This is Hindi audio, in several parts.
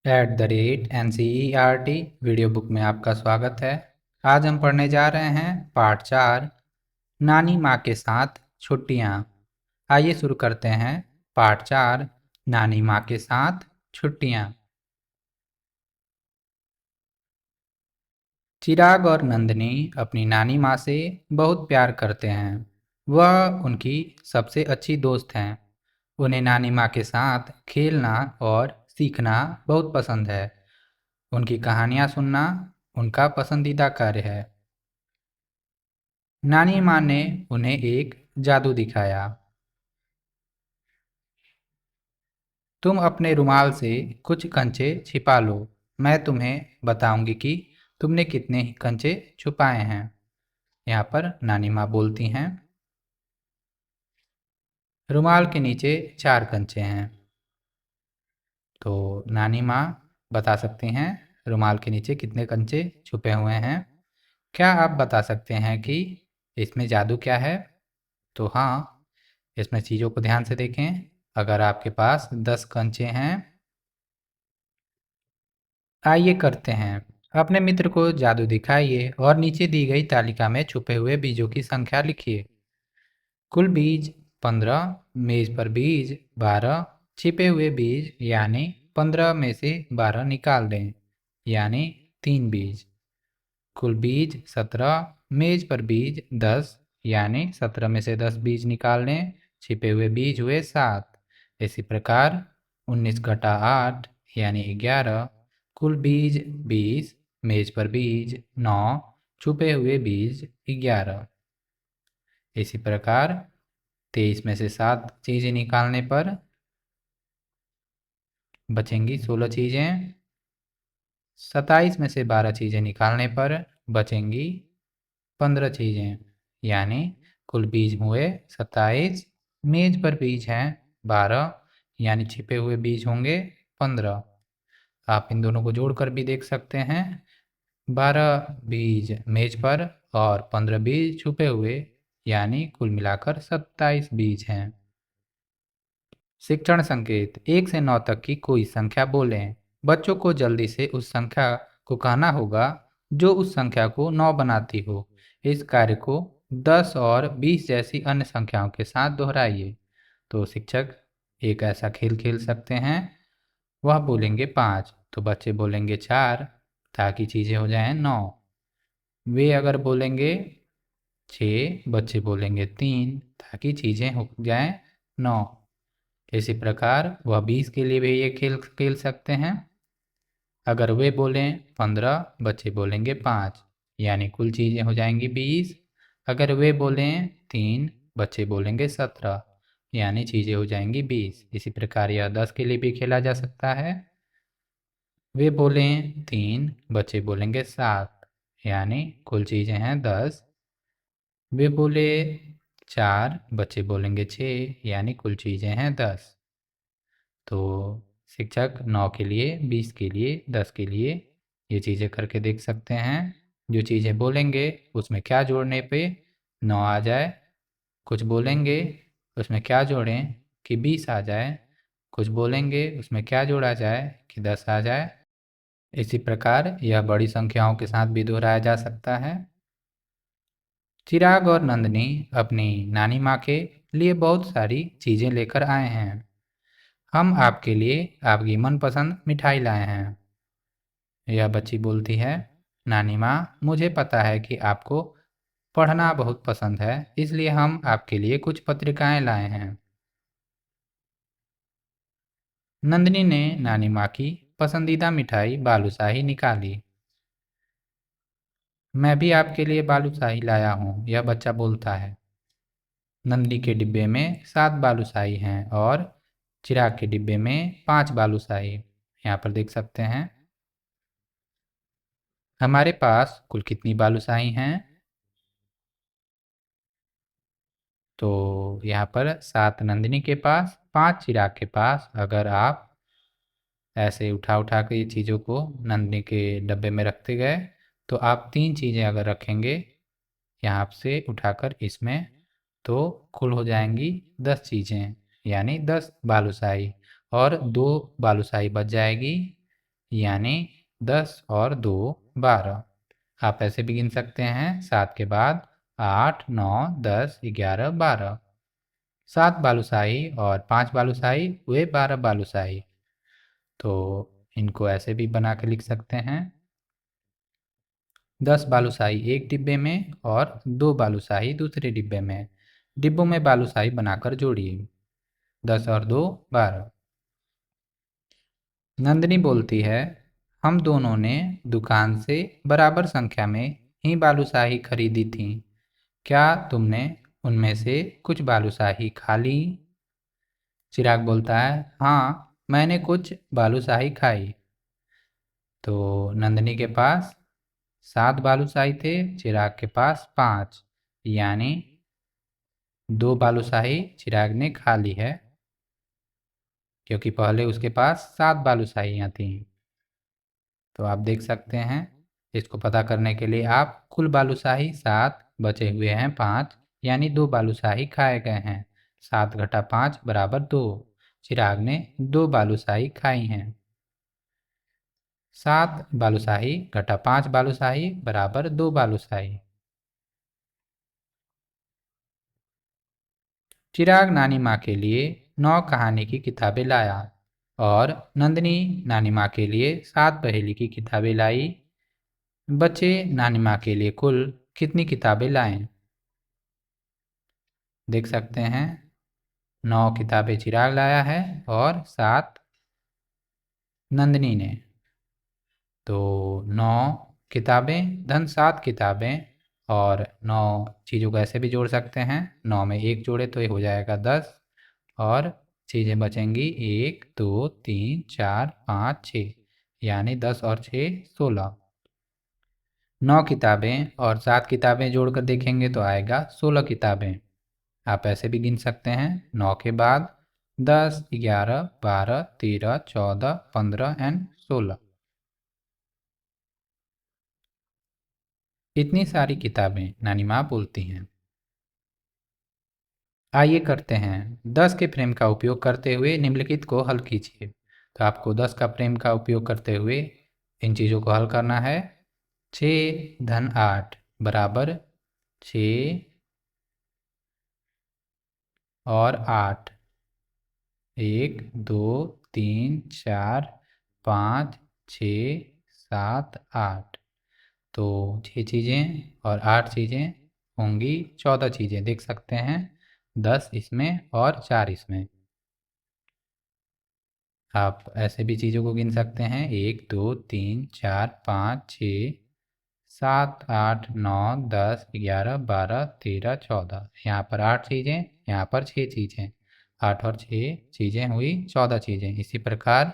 NCERT वीडियो बुक में आपका स्वागत है। आज हम पढ़ने जा रहे हैं पाठ 4 नानी माँ के साथ छुट्टियाँ। आइए शुरू करते हैं। पाठ 4 नानी माँ के साथ छुट्टियाँ। चिराग और नंदनी अपनी नानी माँ से बहुत प्यार करते हैं। वह उनकी सबसे अच्छी दोस्त हैं। उन्हें नानी माँ के साथ खेलना और सीखना बहुत पसंद है। उनकी कहानियाँ सुनना उनका पसंदीदा कार्य है। नानी माँ ने उन्हें एक जादू दिखाया। तुम अपने रुमाल से कुछ कंचे छिपा लो। मैं तुम्हें बताऊंगी कि तुमने कितने कंचे छुपाए हैं। यहाँ पर नानी माँ बोलती हैं, रुमाल के नीचे 4 कंचे हैं। तो नानी माँ बता सकती हैं रुमाल के नीचे कितने कंचे छुपे हुए हैं। क्या आप बता सकते हैं कि इसमें जादू क्या है? तो हाँ, इसमें चीज़ों को ध्यान से देखें। अगर आपके पास 10 कंचे हैं, आइए करते हैं। अपने मित्र को जादू दिखाइए और नीचे दी गई तालिका में छुपे हुए बीजों की संख्या लिखिए। कुल बीज 15, मेज पर बीज 12, छिपे हुए बीज यानी 15 में से 12 निकाल दें, यानी 3 बीज। कुल बीज 17, मेज पर बीज 10, यानी 17 में से 10 बीज निकाल लें, छिपे हुए बीज हुए 7। इसी प्रकार 19 घटा 8 यानी 11, कुल बीज 20, मेज पर बीज 9, छुपे हुए बीज 11। इसी प्रकार 23 में से 7 चीज़ें निकालने पर बचेंगी 16 चीज़ें। 27 में से 12 चीज़ें निकालने पर बचेंगी 15 चीज़ें, यानी कुल बीज हुए 27, मेज पर बीज हैं 12, यानी छिपे हुए बीज होंगे 15। आप इन दोनों को जोड़कर भी देख सकते हैं। 12 बीज मेज पर और 15 बीज छुपे हुए, यानी कुल मिलाकर 27 बीज हैं। शिक्षण संकेत 1 से 9 तक की कोई संख्या बोलें। बच्चों को जल्दी से उस संख्या को कहना होगा जो उस संख्या को 9 बनाती हो। इस कार्य को 10 और 20 जैसी अन्य संख्याओं के साथ दोहराइए। तो शिक्षक एक ऐसा खेल खेल सकते हैं। वह बोलेंगे 5 तो बच्चे बोलेंगे 4 ताकि चीज़ें हो जाएं 9। वे अगर बोलेंगे 6, बच्चे बोलेंगे 3 ताकि चीज़ें हो जाएं 9। इसी प्रकार वह 20 के लिए भी ये खेल खेल सकते हैं। अगर वे बोलें 15, बच्चे बोलेंगे 5, यानी कुल चीज़ें हो जाएंगी 20। अगर वे बोलें 3, बच्चे बोलेंगे 17, यानी चीज़ें हो जाएंगी 20। इसी प्रकार यह 10 के लिए भी खेला जा सकता है। वे बोलें 3, बच्चे बोलेंगे 7, यानी कुल चीज़ें हैं 10। वे बोले 4, बच्चे बोलेंगे 6, यानी कुल चीज़ें हैं 10। तो शिक्षक 9 के लिए, 20 के लिए, 10 के लिए ये चीज़ें करके देख सकते हैं। जो चीज़ें बोलेंगे उसमें क्या जोड़ने पे 9 आ जाए, कुछ बोलेंगे उसमें क्या जोड़ें कि 20 आ जाए, कुछ बोलेंगे उसमें क्या जोड़ा जाए कि 10 आ जाए। इसी प्रकार यह बड़ी संख्याओं के साथ भी दोहराया जा सकता है। चिराग और नंदनी अपनी नानी माँ के लिए बहुत सारी चीज़ें लेकर आए हैं। हम आपके लिए आपकी मनपसंद मिठाई लाए हैं। यह बच्ची बोलती है, नानी माँ मुझे पता है कि आपको पढ़ना बहुत पसंद है, इसलिए हम आपके लिए कुछ पत्रिकाएं लाए हैं। नंदनी ने नानी माँ की पसंदीदा मिठाई बालूशाही निकाली। मैं भी आपके लिए बालूशाही लाया हूँ, यह बच्चा बोलता है। नंदनी के डिब्बे में 7 बालूशाही हैं और चिराग के डिब्बे में 5 बालूशाही। यहाँ पर देख सकते हैं। हमारे पास कुल कितनी बालूशाही हैं? तो यहाँ पर 7 नंदिनी के पास, 5 चिराग के पास। अगर आप ऐसे उठा उठा के ये चीज़ों को नंदिनी के डब्बे में रखते गए तो आप 3 चीज़ें अगर रखेंगे यहाँ से उठाकर इसमें, तो कुल हो जाएंगी 10 चीज़ें, यानी 10 बालूशाही। और 2 बालूशाही बच जाएगी, यानी 10 और 2 12। आप ऐसे भी गिन सकते हैं 7 के बाद 8 9 10 11 12। 7 बालूशाही और 5 बालूशाही हुए 12 बालूशाही। तो इनको ऐसे भी बना के लिख सकते हैं 10 बालूशाही एक डिब्बे में और 2 बालूशाही दूसरे डिब्बे में। डिब्बों में बालूशाही बनाकर जोड़िए। 10 और 2 12। नंदिनी बोलती है, हम दोनों ने दुकान से बराबर संख्या में ही बालूशाही खरीदी थी। क्या तुमने उनमें से कुछ बालूशाही खा ली? चिराग बोलता है, हाँ, मैंने कुछ बालूशाही खाई। तो नंदिनी के पास 7 बालूशाही थे, चिराग के पास 5, यानी 2 बालूशाही चिराग ने खा ली है, क्योंकि पहले उसके पास 7 बालूशाहियाँ थीं। तो आप देख सकते हैं, इसको पता करने के लिए आप कुल बालूशाही 7, बचे हुए हैं 5, यानी 2 बालूशाही खाए गए हैं। 7 घटा 5 बराबर 2। चिराग ने 2 बालूशाही खाई हैं। 7 बालूशाही घटा 5 बालूशाही बराबर 2 बालूशाही। चिराग नानी माँ के लिए 9 कहानी की किताबें लाया और नंदिनी नानी माँ के लिए 7 पहेली की किताबें लाई। बच्चे नानी माँ के लिए कुल कितनी किताबें लाएं? देख सकते हैं 9 किताबें चिराग लाया है और 7 नंदिनी ने। तो 9 किताबें धन 7 किताबें और 9 चीज़ों को ऐसे भी जोड़ सकते हैं। 9 में 1 जोड़े तो ये हो जाएगा 10 और चीज़ें बचेंगी 1 2 3 4 5 6, यानी 10 और 6 16। 9 किताबें और 7 किताबें जोड़कर देखेंगे तो आएगा 16 किताबें। आप ऐसे भी गिन सकते हैं 9 के बाद 10 11 12 13 14 15 एंड 16। इतनी सारी किताबें नानी माँ बोलती हैं। आइए करते हैं 10 के फ्रेम का उपयोग करते हुए निम्नलिखित को हल कीजिए। तो आपको 10 का फ्रेम का उपयोग करते हुए इन चीज़ों को हल करना है। 6 धन 8 बराबर 6 और 8। 1 2 3 4 5 6 7 8। तो 6 चीज़ें और 8 चीज़ें होंगी 14 चीज़ें। देख सकते हैं 10 इसमें और 4 इसमें। आप ऐसे भी चीज़ों को गिन सकते हैं 1 2 3 4 5 6 7 8 9 10 11 12 13 14। यहाँ पर 8 चीज़ें, यहाँ पर 6 चीज़ें। 8 और 6 चीज़ें हुई 14 चीज़ें। इसी प्रकार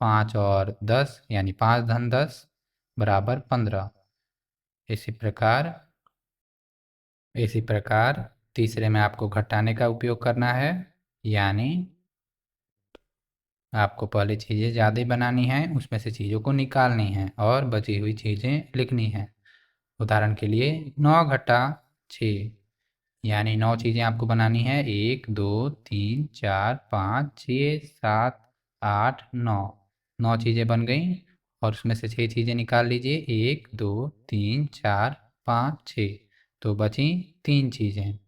5 और 10 यानी 5 धन 10 बराबर 15। इसी प्रकार तीसरे में आपको घटाने का उपयोग करना है, यानी आपको पहले चीज़ें ज़्यादा बनानी हैं, उसमें से चीज़ों को निकालनी है और बची हुई चीज़ें लिखनी हैं। उदाहरण के लिए 9 घटा 6, यानी 9 चीज़ें आपको बनानी है। 1 2 3 4 5 6 7 8 9। 9 चीज़ें बन गई और उसमें से 6 चीज़ें निकाल लीजिए। 1 2 3 4 5 6, तो बची 3 चीज़ें।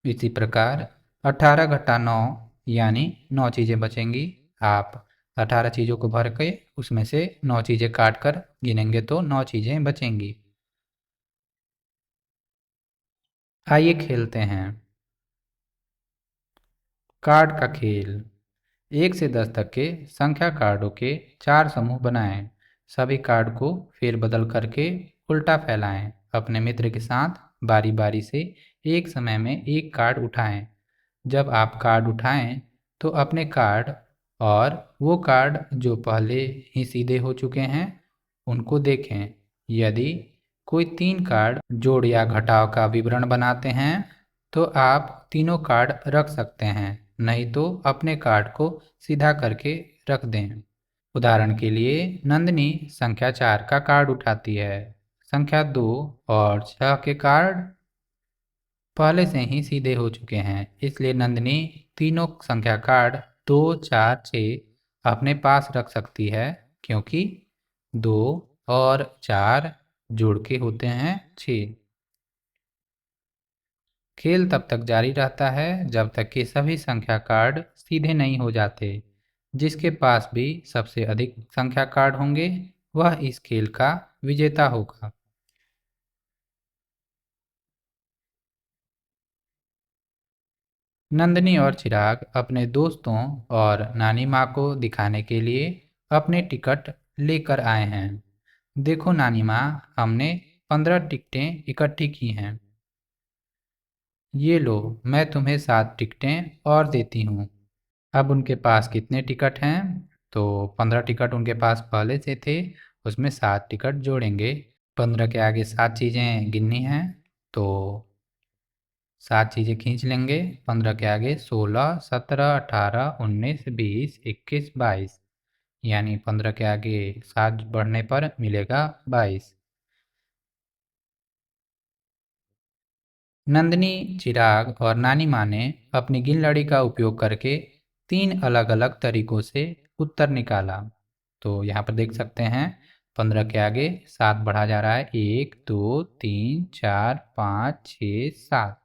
इसी प्रकार 18 घटा 9, यानी 9 चीज़ें बचेंगी। आप 18 चीज़ों को भर के उसमें से 9 चीज़ें काट कर गिनेंगे तो 9 चीज़ें बचेंगी। आइए खेलते हैं कार्ड का खेल। 1 से 10 तक के संख्या कार्डों के 4 समूह बनाएं। सभी कार्ड को फेरबदल करके उल्टा फैलाएं। अपने मित्र के साथ बारी बारी से एक समय में एक कार्ड उठाएं। जब आप कार्ड उठाएं तो अपने कार्ड और वो कार्ड जो पहले ही सीधे हो चुके हैं उनको देखें। यदि कोई 3 कार्ड जोड़ या घटाव का विवरण बनाते हैं तो आप तीनों कार्ड रख सकते हैं, नहीं तो अपने कार्ड को सीधा करके रख दें। उदाहरण के लिए नंदिनी संख्या 4 का कार्ड उठाती है। संख्या 2 और 6 के कार्ड पहले से ही सीधे हो चुके हैं, इसलिए नंदिनी तीनों संख्या कार्ड 2 4 6 अपने पास रख सकती है, क्योंकि 2 और 4 जोड़ के होते हैं 6। खेल तब तक जारी रहता है जब तक कि सभी संख्या कार्ड सीधे नहीं हो जाते। जिसके पास भी सबसे अधिक संख्या कार्ड होंगे वह इस खेल का विजेता होगा। नंदनी और चिराग अपने दोस्तों और नानी माँ को दिखाने के लिए अपने टिकट लेकर आए हैं। देखो नानी माँ, हमने 15 टिकटें इकट्ठी की हैं। ये लो, मैं तुम्हें 7 टिकटें और देती हूँ। अब उनके पास कितने टिकट हैं? तो 15 टिकट उनके पास पहले से थे, उसमें 7 टिकट जोड़ेंगे। 15 के आगे 7 चीज़ें गिननी हैं, तो 7 चीज़ें खींच लेंगे। 15 के आगे 16, 17, 18, 19, 20, 21, 22, यानी 15 के आगे 7 बढ़ने पर मिलेगा 22। नंदनी, चिराग और नानी माँ ने अपनी गिन लड़ी का उपयोग करके 3 अलग-अलग तरीकों से उत्तर निकाला। तो यहाँ पर देख सकते हैं, 15 के आगे 7 बढ़ा जा रहा है, 1, 2, 3, 4, 5, 6, 7।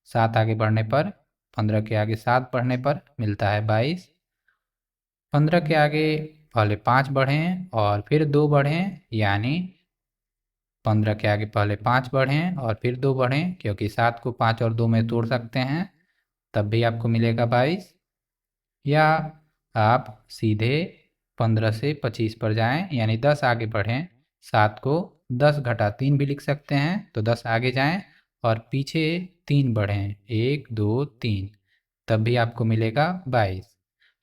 7 आगे बढ़ने पर, 15 के आगे 7 बढ़ने पर मिलता है 22। 15 के आगे पहले 5 बढ़ें और फिर 2 बढ़ें, यानी 15 के आगे पहले 5 बढ़ें और फिर 2 बढ़ें, क्योंकि 7 को 5 और 2 में तोड़ सकते हैं, तब भी आपको मिलेगा 22। या आप सीधे 15 से 25 पर जाएं, यानी 10 आगे बढ़ें। 7 को 10 घटा 3 भी लिख सकते हैं, तो 10 आगे जाएं और पीछे 3 बढ़ें, 1, 2, 3, तब भी आपको मिलेगा 22।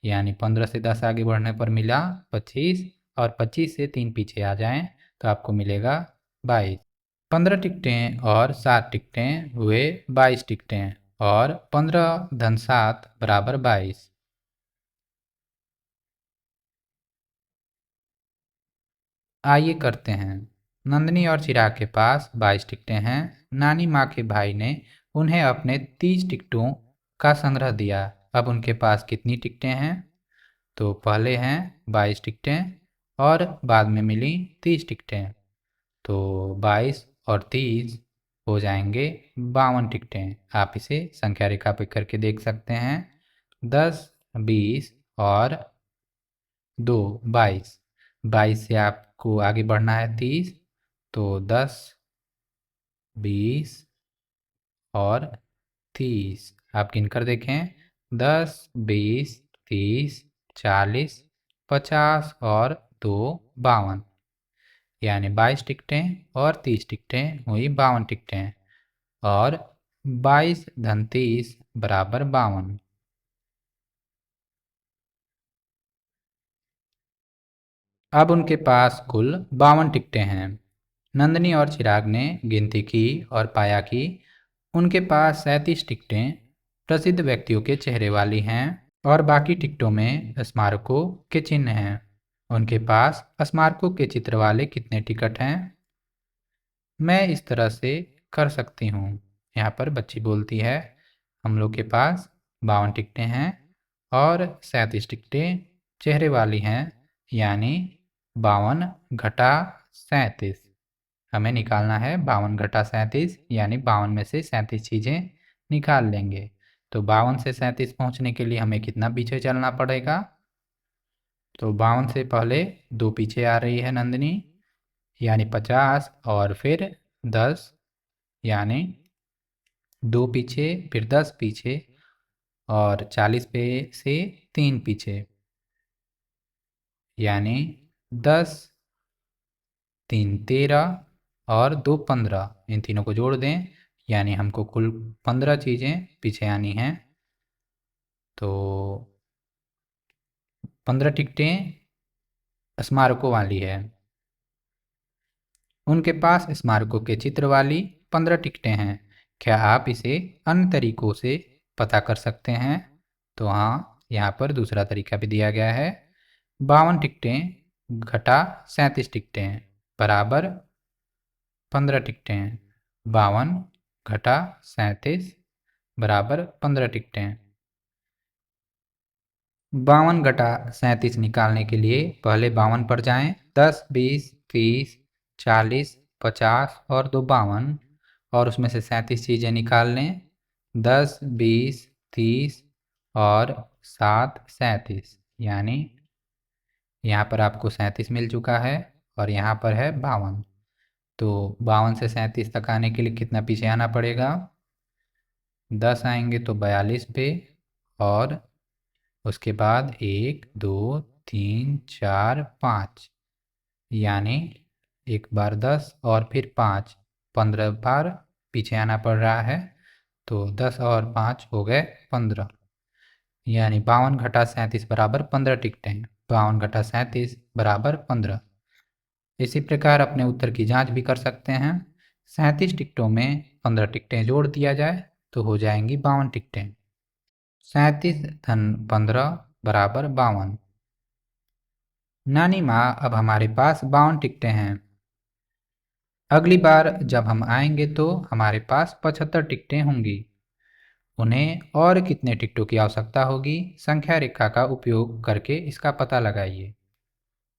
यानी 15 से 10 आगे बढ़ने पर मिला 25, और 25 से 3 पीछे आ जाएं तो आपको मिलेगा 22। 15 टिकटें और 7 टिकटें हुए 22 टिकटें, और 15 धन 7 बराबर 22। आइए करते हैं। नंदनी और चिराग के पास 22 टिकटें हैं। नानी माँ के भाई ने उन्हें अपने 30 टिकटों का संग्रह दिया। अब उनके पास कितनी टिकटें हैं? तो पहले हैं 22 टिकटें और बाद में मिली 30 टिकटें, तो 22 और 30 हो जाएंगे 52 टिकटें। आप इसे संख्या रेखा पे करके देख सकते हैं। 10, 20 और 2, 22। 22 से आपको आगे बढ़ना है 30, तो 10, 20 और 30 आप गिनकर देखें। 10, 20, 30, 40, 50 और 2, 52, यानी 22 टिकटें और 30 टिकटें हुई 52 टिकटें, और 22 धन 30 बराबर 52। अब उनके पास कुल 52 टिकटें हैं। नंदनी और चिराग ने गिनती की और पाया कि उनके पास 37 टिकटें प्रसिद्ध व्यक्तियों के चेहरे वाली हैं, और बाकी टिकटों में स्मारकों के चिन्ह हैं। उनके पास स्मारकों के चित्र वाले कितने टिकट हैं? मैं इस तरह से कर सकती हूँ। यहाँ पर बच्ची बोलती है, हम लोग के पास 52 टिकटें हैं और 37 टिकटें चेहरे वाली हैं, यानी 52 घटा 37। हमें निकालना है 52 घटा 37, यानी 52 में से 37 चीज़ें निकाल लेंगे। तो 52 से 37 पहुँचने के लिए हमें कितना पीछे चलना पड़ेगा? तो 52 से पहले 2 पीछे आ रही है नंदिनी, यानी 50, और फिर 10, यानी 2 पीछे, फिर 10 पीछे, और 40 पे से 3 पीछे, यानी 10, 3, 13 और 2, 15। इन तीनों को जोड़ दें, यानी हमको कुल 15 चीज़ें पीछे आनी हैं। तो 15 टिकटें स्मारकों वाली है। उनके पास स्मारकों के चित्र वाली 15 टिकटें हैं। क्या आप इसे अन्य तरीकों से पता कर सकते हैं? तो हाँ, यहाँ पर दूसरा तरीका भी दिया गया है। 52 टिकटें घटा 37 टिकटें बराबर 15 टिकटें। 52 घटा 37 बराबर 15 टिकटें। 52 घटा 37 निकालने के लिए पहले 52 पर जाएं। 10, 20, 30, 40, 50 और दो 52 और उसमें से 37 चीज़ें निकाल लें। 10, 20, 30 और 7 37, यानी यहाँ पर आपको 37 मिल चुका है और यहाँ पर है 52। तो 52 से 37 तक आने के लिए कितना पीछे आना पड़ेगा? 10 आएंगे तो 42 पे, और उसके बाद 1, 2, 3, 4, 5, यानी एक बार 10 और फिर 5, 15 बार पीछे आना पड़ रहा है। तो 10 और 5 हो गए 15, यानी 52 घटा 37 बराबर 15 टिकटें। 52 घटा 37 बराबर 15। इसी प्रकार अपने उत्तर की जांच भी कर सकते हैं। 37 टिकटों में 15 टिकटें जोड़ दिया जाए तो हो जाएंगी 52 टिकटें। 37 धन 15 बराबर 52। नानी माँ, अब हमारे पास 52 टिकटें हैं। अगली बार जब हम आएंगे तो हमारे पास 75 टिकटें होंगी। उन्हें और कितने टिकटों की आवश्यकता होगी? संख्या रेखा का उपयोग करके इसका पता लगाइए।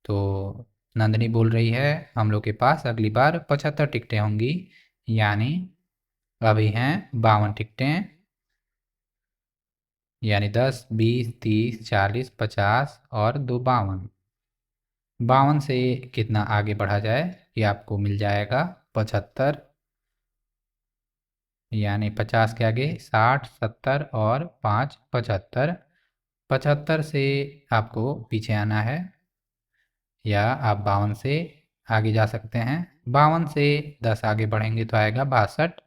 तो नंदनी बोल रही है हम लोग के पास अगली बार 75 टिकटें होंगी, यानी अभी हैं 52 टिकटें, यानी 10, 20, 30, 40, 50 और दो 52। 52 से कितना आगे बढ़ा जाए? ये आपको मिल जाएगा 75, यानी 50 के आगे 60, 70 और 5 75। 75 से आपको पीछे आना है, या आप 52 से आगे जा सकते हैं। 52 से 10 आगे बढ़ेंगे तो आएगा 62।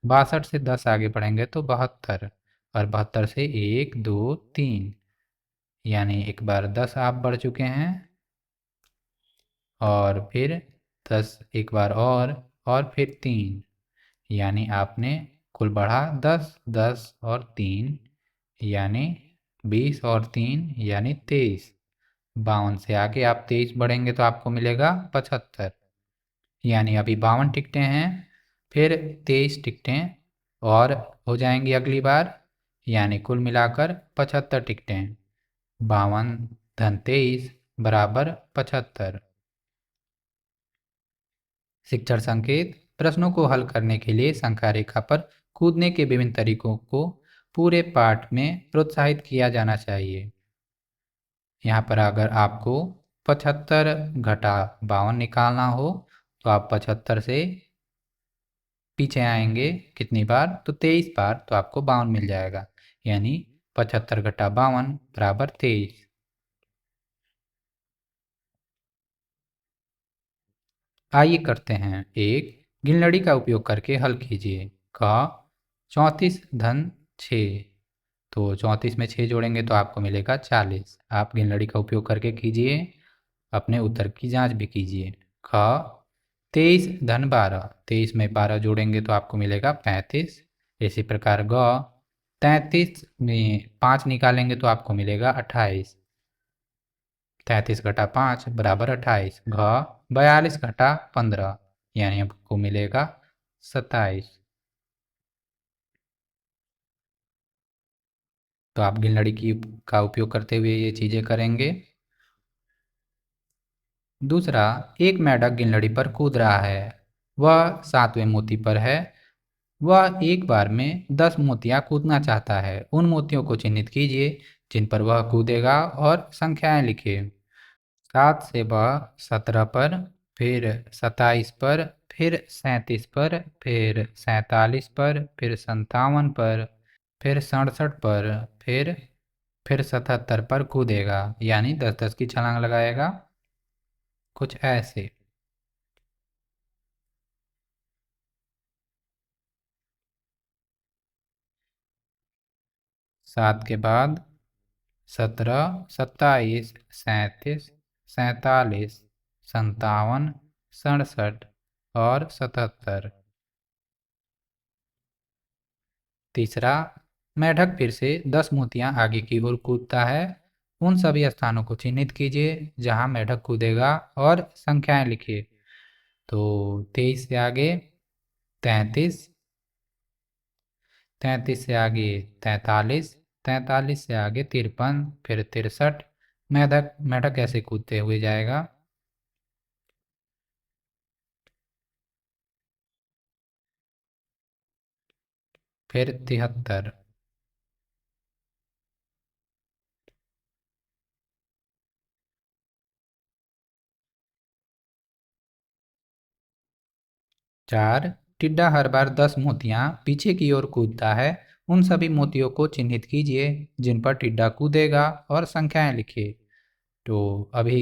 62 से 10 आगे बढ़ेंगे तो 72, और 72 से 1, 2, 3, यानी एक बार 10 आप बढ़ चुके हैं, और फिर 10 एक बार और फिर 3, यानी आपने कुल बढ़ा 10, 10 और 3, यानी 20 और 3 यानी 23। 52 से आगे आप 23 बढ़ेंगे तो आपको मिलेगा 75, यानी अभी 52 टिकटें हैं, फिर 23 टिकटें और हो जाएंगी अगली बार, यानी कुल मिलाकर 75 टिकटें। 52 धन 23 बराबर 75। शिक्षण संकेत: प्रश्नों को हल करने के लिए संख्या रेखा पर कूदने के विभिन्न तरीकों को पूरे पाठ में प्रोत्साहित किया जाना चाहिए। यहाँ पर अगर आपको 75 घटा 52 निकालना हो तो आप 75 से पीछे आएंगे कितनी बार? तो 23 बार, तो आपको 52 मिल जाएगा, यानी 75 घटा 52 बराबर 23। आइए करते हैं एक गिनलड़ी का उपयोग करके हल कीजिए। क 34 धन 6, तो 34 में 6 जोड़ेंगे तो आपको मिलेगा 40। आप गिनलड़ी का उपयोग करके कीजिए, अपने उत्तर की जांच भी कीजिए। ख 23 धन 12, 23 में 12 जोड़ेंगे तो आपको मिलेगा 35। इसी प्रकार ग 33 में 5 निकालेंगे तो आपको मिलेगा 28। 33 घटा 5 बराबर 28। घ 42 घटा 15, यानी आपको मिलेगा 27। तो आप गिनलड़ी की का उपयोग करते हुए ये चीज़ें करेंगे। दूसरा, एक मेंढक गिनलड़ी पर कूद रहा है। वह 7वें मोती पर है। वह एक बार में 10 मोतियां कूदना चाहता है। उन मोतियों को चिन्हित कीजिए जिन पर वह कूदेगा और संख्याएं लिखिए। 7 से वह 17 पर, फिर 27 पर, फिर 37 पर, फिर 47 पर, फिर 57 पर, फिर 67 पर, फिर 77 पर कूदेगा, यानी 10-10 की छलांग लगाएगा, कुछ ऐसे। 7 के बाद 17, 27, 37, 47, 57, 67 और 77। तीसरा, मेढक फिर से 10 मोतियां आगे की ओर कूदता है। उन सभी स्थानों को चिन्हित कीजिए जहां मेढक कूदेगा और संख्याएं लिखिए। तो 23 से आगे 33, 33 से आगे 43, 43 से आगे 53, फिर 63। मेढक मेढक ऐसे कूदते हुए जाएगा। फिर 73। 4। टिड्डा हर बार 10 मोतियां पीछे की ओर कूदता है। उन सभी मोतियों को चिन्हित कीजिए जिन पर टिड्डा कूदेगा और संख्याएं लिखिए। तो अभी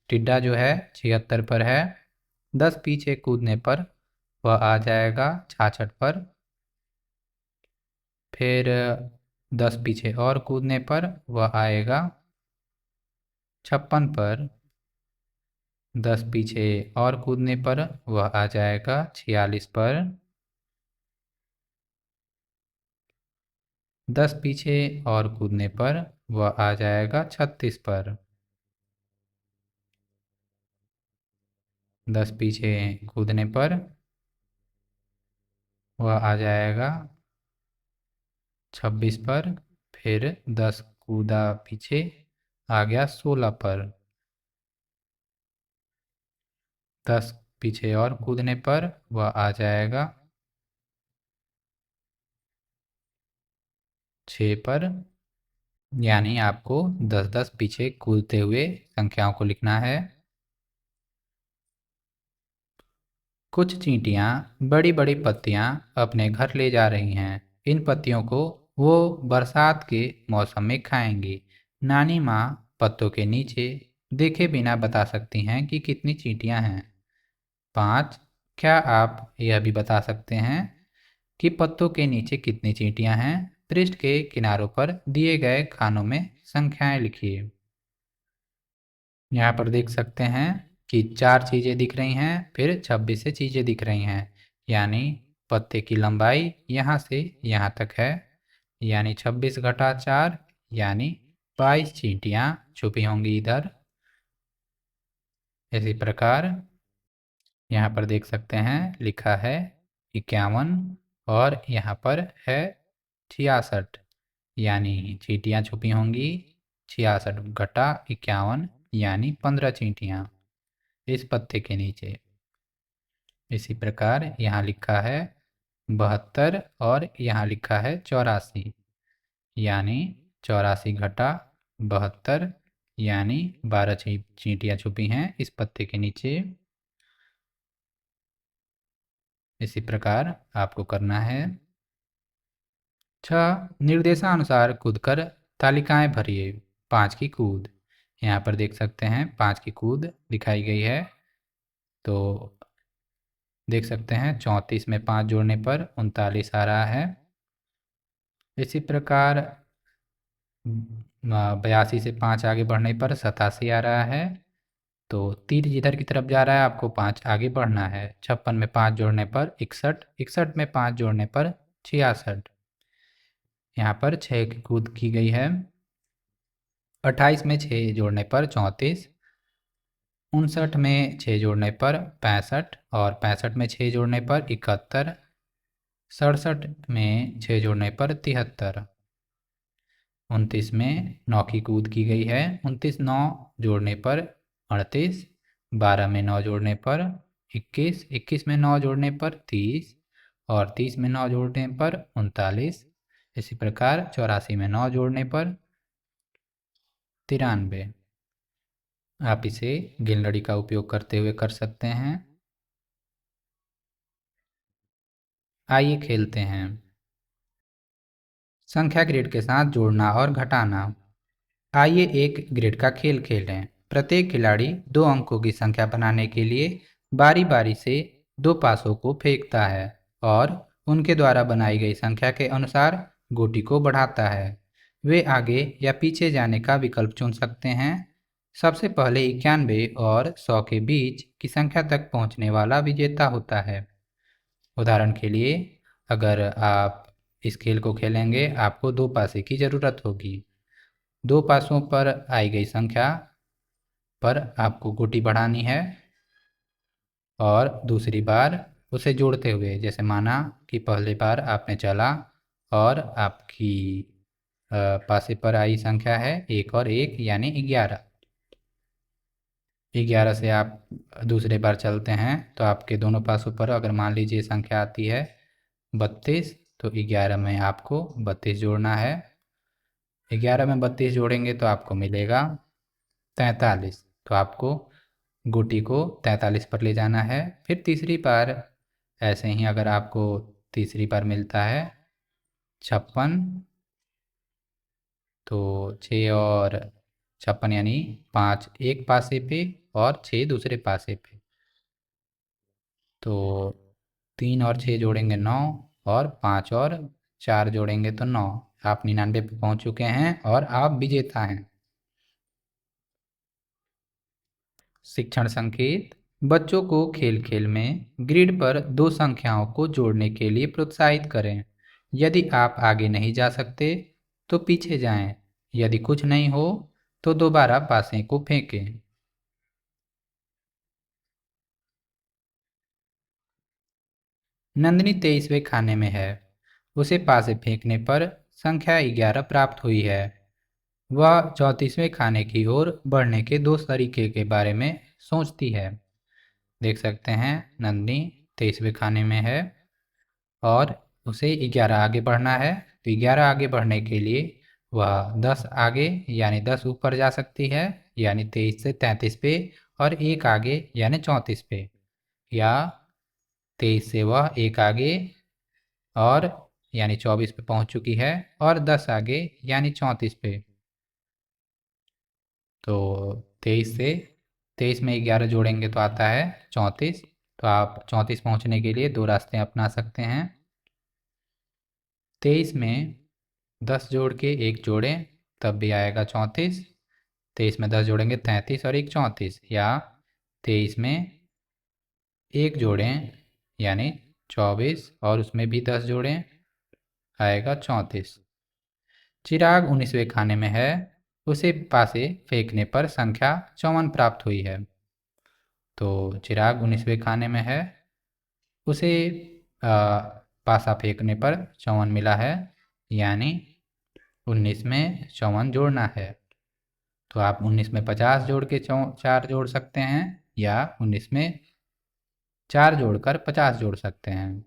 टिड्डा जो है 76 पर है। 10 पीछे कूदने पर वह आ जाएगा 66 पर। फिर 10 पीछे और कूदने पर वह आएगा 56 पर। 10 पीछे और कूदने पर वह आ जाएगा 46 पर। 10 पीछे और कूदने पर वह आ जाएगा 36 पर। 10 पीछे कूदने पर वह आ जाएगा 26 पर। फिर 10 कूदा पीछे आ गया 16 पर। 10 पीछे और कूदने पर वह आ जाएगा 6 पर। यानी आपको 10-10 पीछे कूदते हुए संख्याओं को लिखना है। कुछ चींटियां बड़ी बड़ी पत्तियां अपने घर ले जा रही हैं। इन पत्तियों को वो बरसात के मौसम में खाएंगी। नानी माँ पत्तों के नीचे देखे बिना बता सकती हैं कि कितनी चींटियां हैं। 5। क्या आप यह भी बता सकते हैं कि पत्तों के नीचे कितनी चींटियां हैं? पृष्ठ के किनारों पर दिए गए खानों में संख्याएं लिखिए। यहाँ पर देख सकते हैं कि 4 चीज़ें दिख रही हैं, फिर 26 से चीज़ें दिख रही हैं। यानी पत्ते की लंबाई यहाँ से यहाँ तक है। यानी 26 घटा 4 यानी 22 चींटियाँ छुपी होंगी इधर। इसी प्रकार यहाँ पर देख सकते हैं लिखा है 51 और यहाँ पर है 66। यानी चींटियाँ छुपी होंगी 66 घटा 51 यानी 15 चींटियाँ इस पत्ते के नीचे। इसी प्रकार यहाँ लिखा है 72 और यहाँ लिखा है 84। यानी 84 घटा 72 यानी 12 चींटियाँ छुपी हैं इस पत्ते के नीचे। इसी प्रकार आपको करना है। 6। निर्देशानुसार कूदकर तालिकाएं भरिए। 5 की कूद। यहाँ पर देख सकते हैं 5 की कूद दिखाई गई है। तो देख सकते हैं 34 में 5 जोड़ने पर 39 आ रहा है। इसी प्रकार 82 से 5 आगे बढ़ने पर 87 आ रहा है। तो तीर जिधर की तरफ जा रहा है आपको 5 आगे बढ़ना है। 56 में 5 जोड़ने पर 61, 61 में 5 जोड़ने पर 66। यहाँ पर 6 की कूद की गई है। 28 में 6 जोड़ने पर 34, 59 में 6 जोड़ने पर 65 और 65 में 6 जोड़ने पर 71, 67 में 6 जोड़ने पर 73, 29 में 9 की कूद की गई है। 29 9 जोड़ने पर 38, 12 में 9 जोड़ने पर 21, 21 में 9 जोड़ने पर 30 और 30 में 9 जोड़ने पर 39। इसी प्रकार 84 में 9 जोड़ने पर 93। आप इसे गिनलड़ी का उपयोग करते हुए कर सकते हैं। आइए खेलते हैं। संख्या ग्रिड के साथ जोड़ना और घटाना। आइए एक ग्रिड का खेल खेलें। प्रत्येक खिलाड़ी 2 अंकों की संख्या बनाने के लिए बारी बारी से 2 पासों को फेंकता है और उनके द्वारा बनाई गई संख्या के अनुसार गोटी को बढ़ाता है। वे आगे या पीछे जाने का विकल्प चुन सकते हैं। सबसे पहले 91 और 100 के बीच की संख्या तक पहुंचने वाला विजेता होता है। उदाहरण के लिए अगर आप इस खेल को खेलेंगे आपको 2 पासे की ज़रूरत होगी। 2 पासों पर आई गई संख्या पर आपको गोटी बढ़ानी है और दूसरी बार उसे जोड़ते हुए, जैसे माना कि पहली बार आपने चला और आपकी पासे पर आई संख्या है 1 और 1 यानी 11। 11 से आप दूसरे बार चलते हैं तो आपके दोनों पासों पर अगर मान लीजिए संख्या आती है 32, तो 11 में आपको 32 जोड़ना है। 11 में 32 जोड़ेंगे तो आपको मिलेगा 43। तो आपको गोटी को 43 पर ले जाना है। फिर तीसरी बार ऐसे ही अगर आपको तीसरी बार मिलता है 56, तो 6 और 56 यानी 5 एक पासे पे और 6 दूसरे पासे पे, तो 3 और 6 जोड़ेंगे 9, और 5 और 4 जोड़ेंगे तो 9। आप 99 पे पहुंच चुके हैं और आप विजेता हैं। शिक्षण संकेत। बच्चों को खेल खेल में ग्रिड पर दो संख्याओं को जोड़ने के लिए प्रोत्साहित करें। यदि आप आगे नहीं जा सकते तो पीछे जाएं। यदि कुछ नहीं हो तो दोबारा पासे को फेंकें। नंदनी 23वें खाने में है। उसे पासे फेंकने पर संख्या 11 प्राप्त हुई है। वह 34वें खाने की ओर बढ़ने के दो तरीके के बारे में सोचती है। देख सकते हैं नंदनी 23वें खाने में है और उसे 11 आगे बढ़ना है। तो 11 आगे बढ़ने के लिए वह 10 आगे यानी 10 ऊपर जा सकती है, यानी 23 से 33 पे, और एक आगे यानी 34 पे, या 23 से वह एक आगे और यानी 24 पे पहुंच चुकी है, और 10 आगे यानी 34 पे। तो 23 में 11 जोड़ेंगे तो आता है 34। तो आप 34 पहुंचने के लिए दो रास्ते अपना सकते हैं। 23 में 10 जोड़ के एक जोड़ें तब भी आएगा 34। 23 में 10 जोड़ेंगे 33 और एक 34, या 23 में एक जोड़ें यानी 24 और उसमें भी 10 जोड़ें, आएगा 34। चिराग 19वें खाने में है। उसे पासे फेंकने पर संख्या 54 प्राप्त हुई है। तो चिराग 19वें खाने में है। उसे पासा फेंकने पर 54 मिला है, यानी 19 में 54 जोड़ना है। तो आप 19 में 50 जोड़ के 4 जोड़ सकते हैं, या 19 में 4 जोड़कर 50 जोड़ सकते हैं।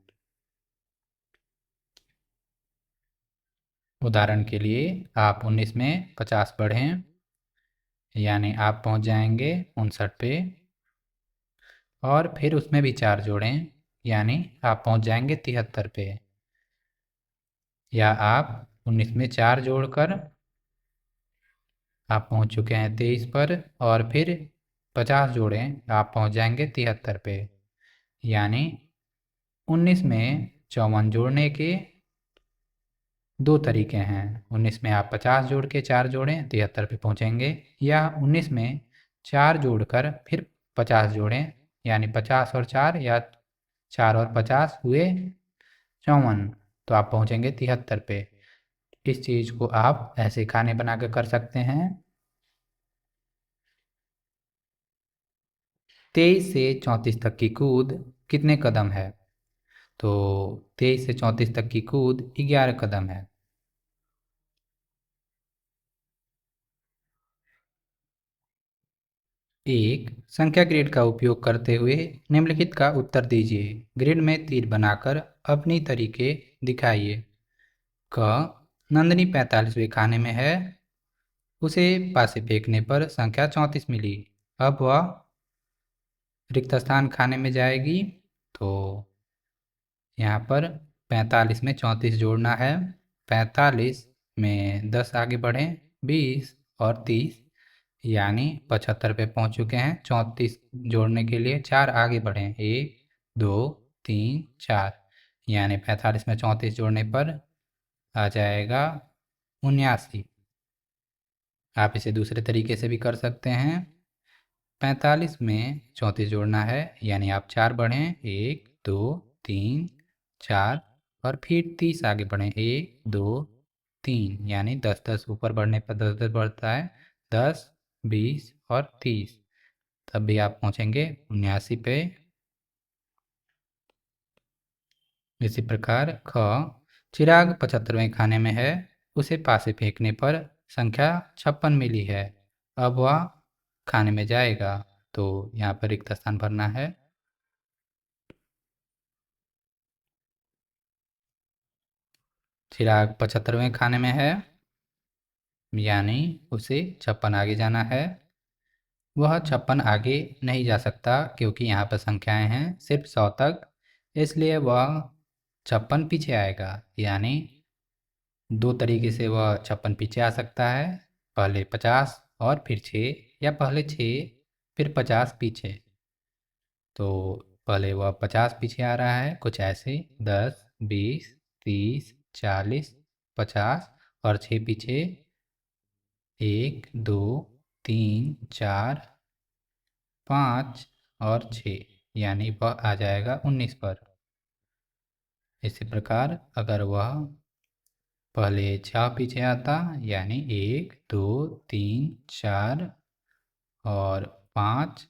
उदाहरण के लिए आप 19 में 50 बढ़ें, यानी आप पहुंच जाएंगे 59 पे, और फिर उसमें भी 4 जोड़ें यानी आप पहुंच जाएंगे 73 पे, या आप 19 में 4 जोड़कर आप पहुंच चुके हैं 23 पर, और फिर 50 जोड़ें आप पहुंच जाएंगे 73 पे। यानी 19 में 54 जोड़ने के दो तरीके हैं। 19 में आप 50 जोड़ के 4 जोड़ें 73 पे पहुंचेंगे, या 19 में 4 जोड़कर फिर 50 जोड़ें, यानी 50 और 4, या 4 और 50 हुए 54, तो आप पहुंचेंगे 73 पे। इस चीज़ को आप ऐसे खाने बना के कर सकते हैं। 23 से 34 तक की कूद कितने कदम है? तो 23 से 34 तक की कूद 11 कदम है। एक, संख्या ग्रिड का उपयोग करते हुए निम्नलिखित का उत्तर दीजिए। ग्रिड में तीर बनाकर अपनी तरीके दिखाइए। क, नंदनी 45वें खाने में है। उसे पासे फेंकने पर संख्या 34 मिली। अब वह रिक्त स्थान खाने में जाएगी। तो यहाँ पर 45 में 34 जोड़ना है। 45 में 10 आगे बढ़ें, 20 और 30, यानी 75 पे पहुँच चुके हैं। 34 जोड़ने के लिए 4 आगे बढ़ें, 1 2 3 4, यानी 45 में 34 जोड़ने पर आ जाएगा 79। आप इसे दूसरे तरीके से भी कर सकते हैं। 45 में 34 जोड़ना है, यानी आप 4 बढ़ें, 1 2 3 4, और फिर 30 आगे बढ़ें, 1 2 3, यानी 10 10 ऊपर बढ़ने पर 10 10 बढ़ता है, 10 20 और 30, तब भी आप पहुंचेंगे 79 पे। इसी प्रकार ख, चिराग 75वें खाने में है। उसे पास से फेंकने पर संख्या 56 मिली है। अब वह खाने में जाएगा, तो यहाँ पर रिक्त स्थान भरना है। चिराग 75वें खाने में है, यानी उसे 56 आगे जाना है। वह 56 आगे नहीं जा सकता क्योंकि यहाँ पर संख्याएं हैं सिर्फ 100 तक, इसलिए वह 56 पीछे आएगा। यानी दो तरीके से वह 56 पीछे आ सकता है, पहले 50 और फिर 6, या पहले 6 फिर 50 पीछे। तो पहले वह 50 पीछे आ रहा है, कुछ ऐसे 10, 20, 30, 40, 50 और 6 पीछे 1, 2, 3, 4, 5 और 6, यानी वह आ जाएगा 19 पर। इसी प्रकार अगर वह पहले 6 पीछे आता, यानी 1, 2, 3, 4 और 5,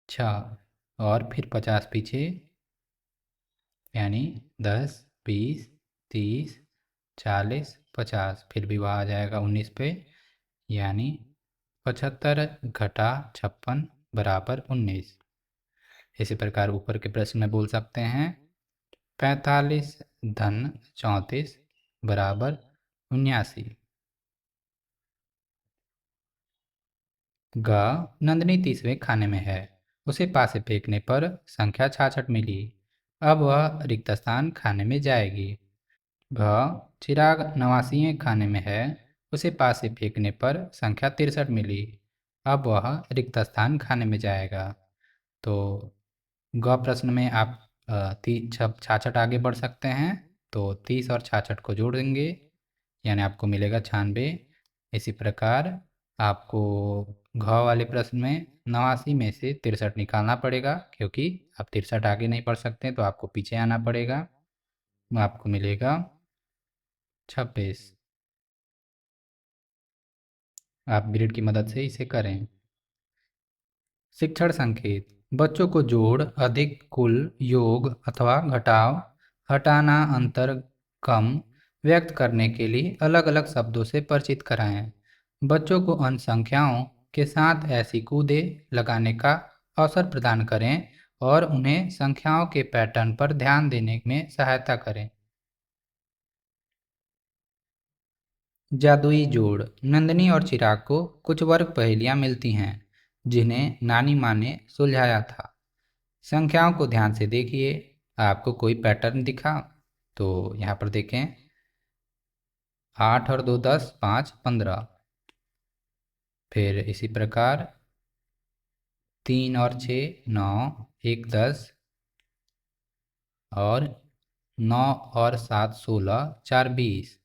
6 और फिर 50 पीछे, यानी 10, 20, 30, 40, 50, फिर भी वह आ जाएगा 19 पे, यानी 75 घटा 56 बराबर 19। इसी प्रकार ऊपर के प्रश्न में बोल सकते हैं 45 धन 34 बराबर 79। ग नंदनी 30वें खाने में है, उसे पास से फेंकने पर संख्या 66 मिली। अब वह रिक्त स्थान खाने में जाएगी। घ चिराग 89वें खाने में है, उसे पास से फेंकने पर संख्या 63 मिली। अब वह रिक्त स्थान खाने में जाएगा। तो ग प्रश्न में आप 66 आगे बढ़ सकते हैं, तो 30 और 66 को जोड़ देंगे, यानी आपको मिलेगा 96। इसी प्रकार आपको घ वाले प्रश्न में 89 में से 63 निकालना पड़ेगा, क्योंकि आप 63 आगे नहीं बढ़ सकते, तो आपको पीछे आना पड़ेगा। आपको मिलेगा 26। आप ग्रिड की मदद से इसे करें। शिक्षण संकेत: बच्चों को जोड़, अधिक, कुल, योग अथवा घटाव, हटाना, अंतर, कम व्यक्त करने के लिए अलग अलग शब्दों से परिचित कराएं। बच्चों को अन्य संख्याओं के साथ ऐसी कूदे लगाने का अवसर प्रदान करें और उन्हें संख्याओं के पैटर्न पर ध्यान देने में सहायता करें। जादुई जोड़: नंदिनी और चिराग को कुछ वर्ग पहेलियां मिलती हैं, जिन्हें नानी माँ ने सुलझाया था। संख्याओं को ध्यान से देखिए, आपको कोई पैटर्न दिखा? तो यहाँ पर देखें, 8 और 2 10, 5 15। फिर इसी प्रकार 3 और 6 9, 1 10 और 9 और 7 16, 4 20।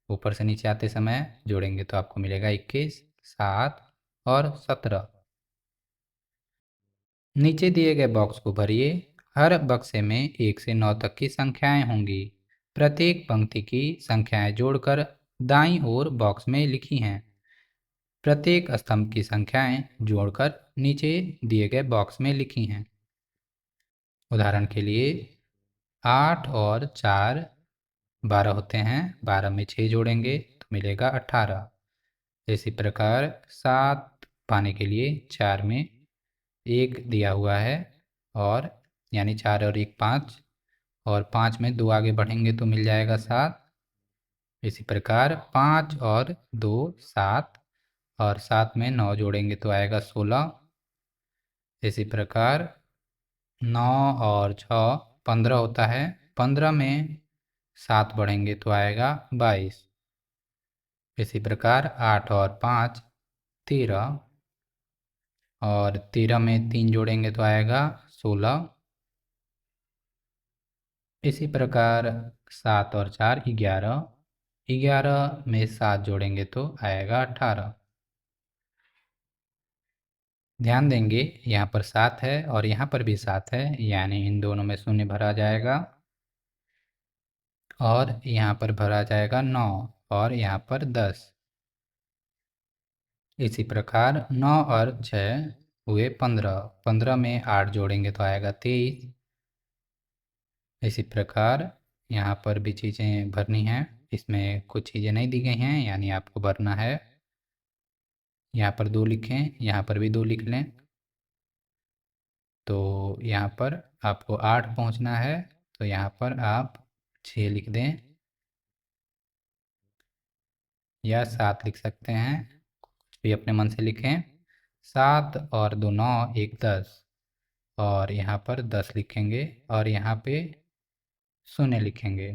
ऊपर से नीचे आते समय जोड़ेंगे तो आपको मिलेगा 21, 7 और 17। नीचे दिए गए बॉक्स को भरिए। हर बक्से में 1 से 9 तक की संख्याएं होंगी। प्रत्येक पंक्ति की संख्याएं जोड़कर दाईं ओर बॉक्स में लिखी हैं। प्रत्येक स्तंभ की संख्याएं जोड़कर नीचे दिए गए बॉक्स में लिखी हैं। उदाहरण के लिए 8 और 4 12 होते हैं, 12 में 6 जोड़ेंगे तो मिलेगा 18। इसी प्रकार 7 पाने के लिए 4 में 1 दिया हुआ है, और यानी 4 और 1 5, और 5 में 2 आगे बढ़ेंगे तो मिल जाएगा 7। इसी प्रकार 5 और 2 7, और 7 में 9 जोड़ेंगे तो आएगा 16। इसी प्रकार 9 और 6 15 होता है, 15 में 7 बढ़ेंगे तो आएगा 22। इसी प्रकार 8 और 5 13, और 13 में 3 जोड़ेंगे तो आएगा 16। इसी प्रकार 7 और 4 11, 11 में 7 जोड़ेंगे तो आएगा 18। ध्यान देंगे यहाँ पर 7 है और यहाँ पर भी 7 है, यानी इन दोनों में शून्य भरा जाएगा, और यहाँ पर भरा जाएगा 9, और यहाँ पर 10। इसी प्रकार 9 और 6 हुए 15, 15 में 8 जोड़ेंगे तो आएगा 23। इसी प्रकार यहाँ पर भी चीज़ें भरनी हैं। इसमें कुछ चीज़ें नहीं दी गई हैं, यानी आपको भरना है। यहाँ पर 2 लिखें, यहाँ पर भी 2 लिख लें। तो यहाँ पर आपको 8 पहुँचना है, तो यहाँ पर आप 6 लिख दें या 7 लिख सकते हैं, कुछ भी अपने मन से लिखें। 7 और 2 9, 1 10, और यहाँ पर 10 लिखेंगे और यहाँ पे 0 लिखेंगे।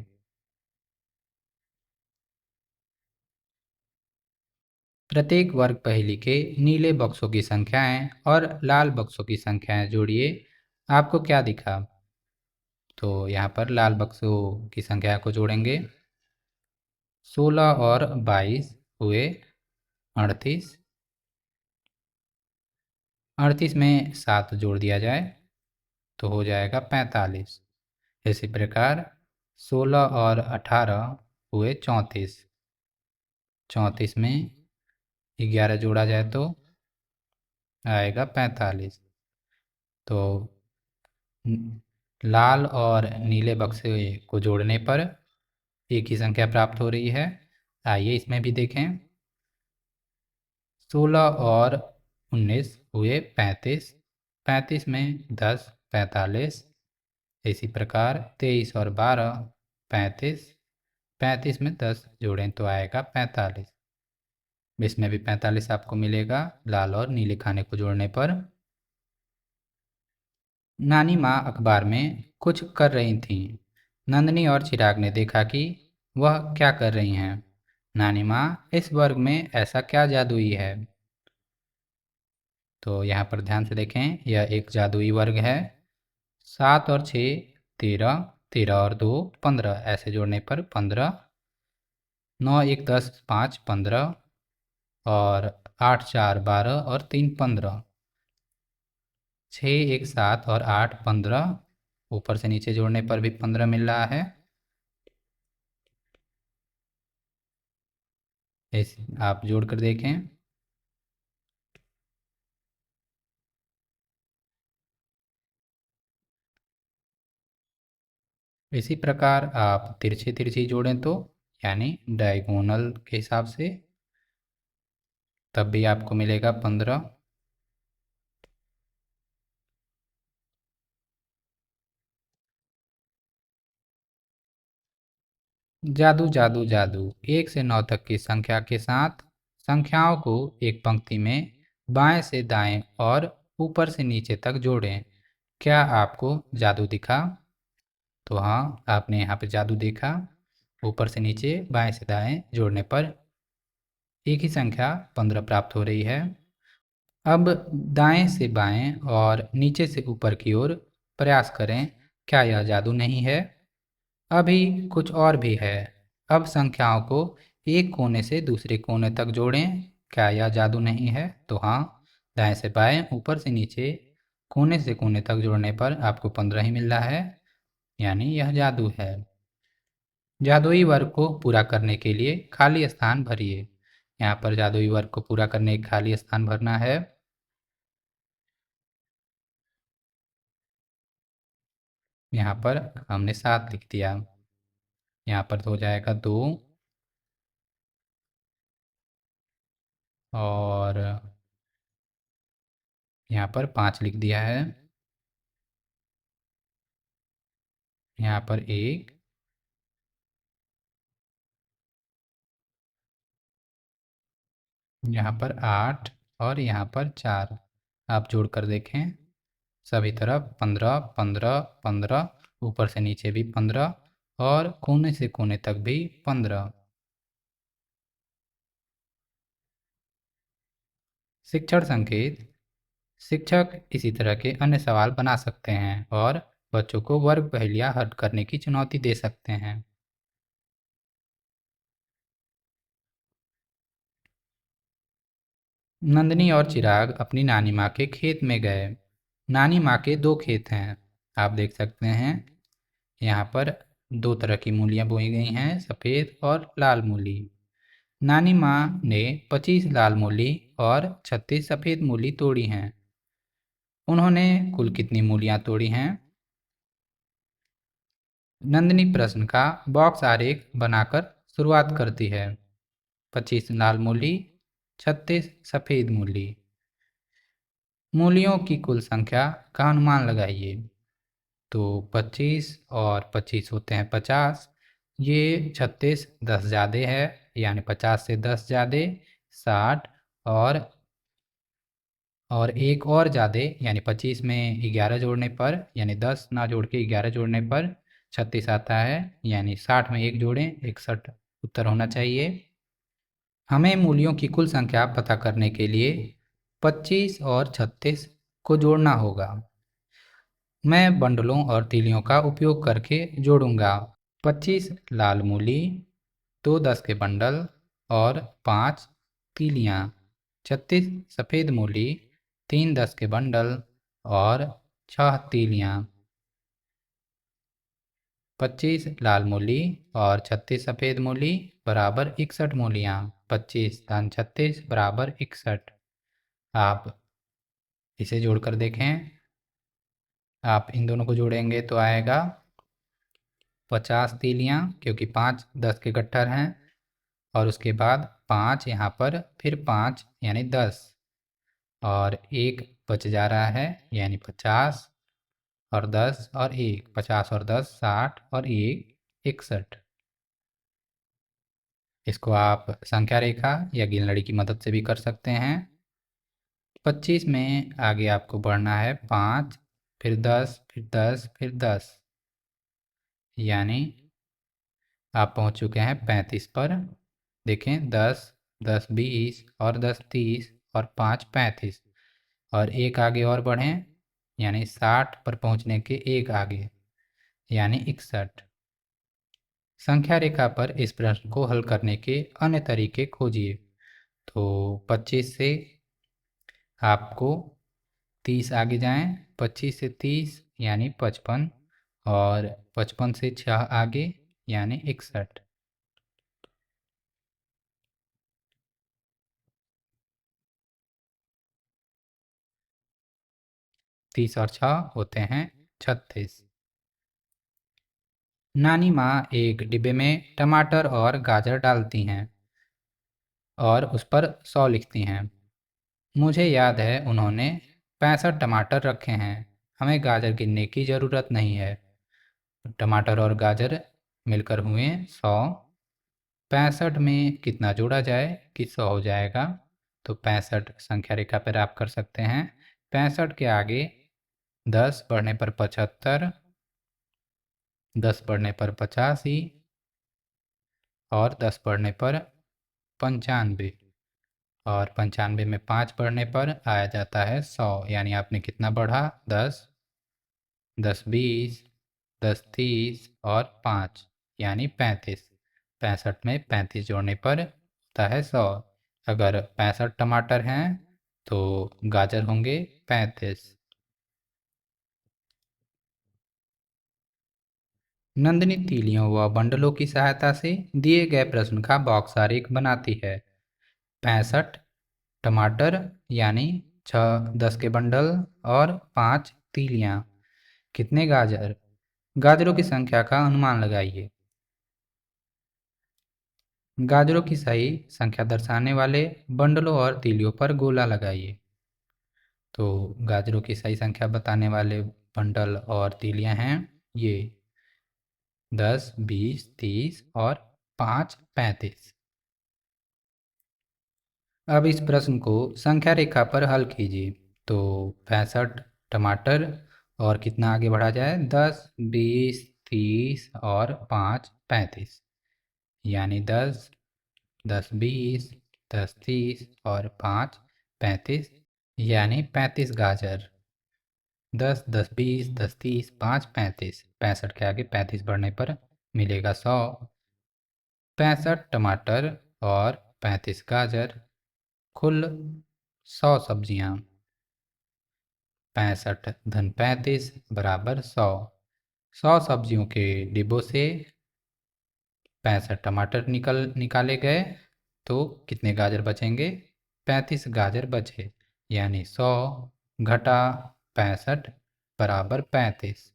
प्रत्येक वर्ग पहेली के नीले बक्सों की संख्याएं और लाल बक्सों की संख्याएं जोड़िए। आपको क्या दिखा? तो यहाँ पर लाल बक्सों की संख्या को जोड़ेंगे। 16 और 22 हुए 38। 38 में 7 जोड़ दिया जाए तो हो जाएगा 45। इसी प्रकार 16 और 18 हुए 34। 34 में 11 जोड़ा जाए तो आएगा 45। तो लाल और नीले बक्से को जोड़ने पर एक ही संख्या प्राप्त हो रही है। आइए इसमें भी देखें। 16 और 19 हुए 35। 35 में 10 45। इसी प्रकार 23 और 12 35। 35 में 10 जोड़ें तो आएगा 45। इसमें भी 45 आपको मिलेगा लाल और नीले खाने को जोड़ने पर। नानी माँ अखबार में कुछ कर रही थीं। नंदनी और चिराग ने देखा कि वह क्या कर रही हैं। नानी माँ, इस वर्ग में ऐसा क्या जादुई है? तो यहाँ पर ध्यान से देखें, यह एक जादुई वर्ग है। 7 और 6 13, 13 और 2 15, ऐसे जोड़ने पर 15। 9 1 10 5 15, और 8 4 12 और 3 15। 6 1 7 और 8 15, ऊपर से नीचे जोड़ने पर भी 15 मिल रहा है। ऐसे आप जोड़ कर देखें। इसी प्रकार आप तिरछी तिरछी जोड़ें तो, यानी डायगोनल के हिसाब से, तब भी आपको मिलेगा 15। जादू जादू जादू, 1 से 9 तक की संख्या के साथ संख्याओं को एक पंक्ति में बाएं से दाएं और ऊपर से नीचे तक जोड़ें। क्या आपको जादू दिखा? तो हाँ, आपने यहाँ पे जादू देखा। ऊपर से नीचे बाएं से दाएं जोड़ने पर एक ही संख्या 15 प्राप्त हो रही है। अब दाएं से बाएं और नीचे से ऊपर की ओर प्रयास करें। क्या यह जादू नहीं है? अभी कुछ और भी है। अब संख्याओं को एक कोने से दूसरे कोने तक जोड़ें। क्या यह जादू नहीं है? तो हाँ, दाएं से बाएं, ऊपर से नीचे, कोने से कोने तक जोड़ने पर आपको 15 ही मिल रहा है, यानी यह जादू है। जादुई वर्ग को पूरा करने के लिए खाली स्थान भरिए। यहाँ पर जादुई वर्ग को पूरा करने के खाली स्थान भरना है। यहाँ पर हमने 7 लिख दिया। यहाँ पर तो हो जाएगा 2, और यहाँ पर 5 लिख दिया है। यहाँ पर 1, यहाँ पर 8, और यहाँ पर 4। आप जोड़ कर देखें, सभी तरफ 15 15 15, ऊपर से नीचे भी 15, और कोने से कोने तक भी 15। शिक्षण संकेत: शिक्षक इसी तरह के अन्य सवाल बना सकते हैं और बच्चों को वर्ग पहेलियां हल करने की चुनौती दे सकते हैं। नंदनी और चिराग अपनी नानी माँ के खेत में गए। नानी माँ के 2 खेत हैं, आप देख सकते हैं। यहाँ पर 2 तरह की मूलियाँ बोई गई हैं, सफ़ेद और लाल मूली। नानी माँ ने 25 लाल मूली और 36 सफ़ेद मूली तोड़ी हैं। उन्होंने कुल कितनी मूलियाँ तोड़ी हैं? नंदनी प्रश्न का बॉक्स आरेख बनाकर शुरुआत करती है। 25 लाल मूली, 36 सफ़ेद मूली। मूलियों की कुल संख्या का अनुमान लगाइए। तो 25 और 25 होते हैं 50। ये 36 10 ज़्यादा है, यानी 50 से 10 ज़्यादा 60, और एक और ज़्यादा यानी 25 में 11 जोड़ने पर, यानी 10 ना जोड़ के 11 जोड़ने पर 36 आता है, यानी 60 में 1 जोड़ें 61 उत्तर होना चाहिए। हमें मूलियों की कुल संख्या पता करने के लिए 25 और 36 को जोड़ना होगा। मैं बंडलों और तीलियों का उपयोग करके जोड़ूंगा। 25 लाल मूली, 2 10 के बंडल और 5 तीलियाँ। 36 सफ़ेद मूली, 3 10 के बंडल और 6 तीलियाँ। 25 लाल मूली और 36 सफ़ेद मूली बराबर 61 मूलियाँ। 25 दान 36 बराबर 61। आप इसे जोड़कर देखें। आप इन दोनों को जोड़ेंगे तो आएगा 50 तीलियाँ, क्योंकि 5 10 के गट्ठर हैं, और उसके बाद 5 यहाँ पर, फिर 5 यानी 10, और 1 बच जा रहा है, यानी 50 और 10 और 1, 50 और 10 60 और 1 61। इसको आप संख्या रेखा या गिनलड़ी की मदद से भी कर सकते हैं। 25 में आगे आपको बढ़ना है 5, फिर 10, फिर 10, फिर 10, यानी आप पहुंच चुके हैं 35 पर। देखें 10 10 20 और 10 30 और 5 35, और एक आगे और बढ़ें, यानी 60 पर पहुंचने के एक आगे, यानी 61। संख्या रेखा पर इस प्रश्न को हल करने के अन्य तरीके खोजिए। तो 25 से आपको 30 आगे जाएं, 25 से 30 यानी 55, और 55 से 6 आगे यानी 61। 30 और 6 होते हैं 36। नानी माँ एक डिब्बे में टमाटर और गाजर डालती हैं और उस पर 100 लिखती हैं। मुझे याद है उन्होंने 65 टमाटर रखे हैं। हमें गाजर गिनने की ज़रूरत नहीं है। टमाटर और गाजर मिलकर हुए 100। 65 में कितना जोड़ा जाए कि 100 हो जाएगा। तो 65 संख्या रेखा पर आप कर सकते हैं। 65 के आगे 10 बढ़ने पर 75, 10 बढ़ने पर 85, और 10 बढ़ने पर 95, और 95 में 5 बढ़ने पर आया जाता है 100, यानी आपने कितना बढ़ा 10, 10 20, 10 30 और 5, यानी 35। 65 में 35 जोड़ने पर होता है 100। अगर 65 टमाटर हैं तो गाजर होंगे 35। नंदिनी तीलियों व बंडलों की सहायता से दिए गए प्रश्न का बॉक्स आरेख बनाती है। 65 टमाटर यानी 6 10 के बंडल और 5 तीलियाँ। कितने गाजर? गाजरों की संख्या का अनुमान लगाइए। गाजरों की सही संख्या दर्शाने वाले बंडलों और तीलियों पर गोला लगाइए। तो गाजरों की सही संख्या बताने वाले बंडल और तीलियाँ हैं ये 10 20 30 और 5 35। अब इस प्रश्न को संख्या रेखा पर हल कीजिए। तो 65 टमाटर, और कितना आगे बढ़ा जाए 10 20 30 और 5 35, यानी 10 10 20 10 30 और 5 35, यानी 35 गाजर। 10 10 20 10 30 5 35, 65 के आगे 35 बढ़ने पर मिलेगा 100। 65 टमाटर और 35 गाजर, कुल 100 सब्जियां। 65 धन 35 बराबर 100। 100 सब्जियों के डिब्बों से 65 टमाटर निकाले गए तो कितने गाजर बचेंगे? 35 गाजर बचे, यानी 100 घटा 65 बराबर 35।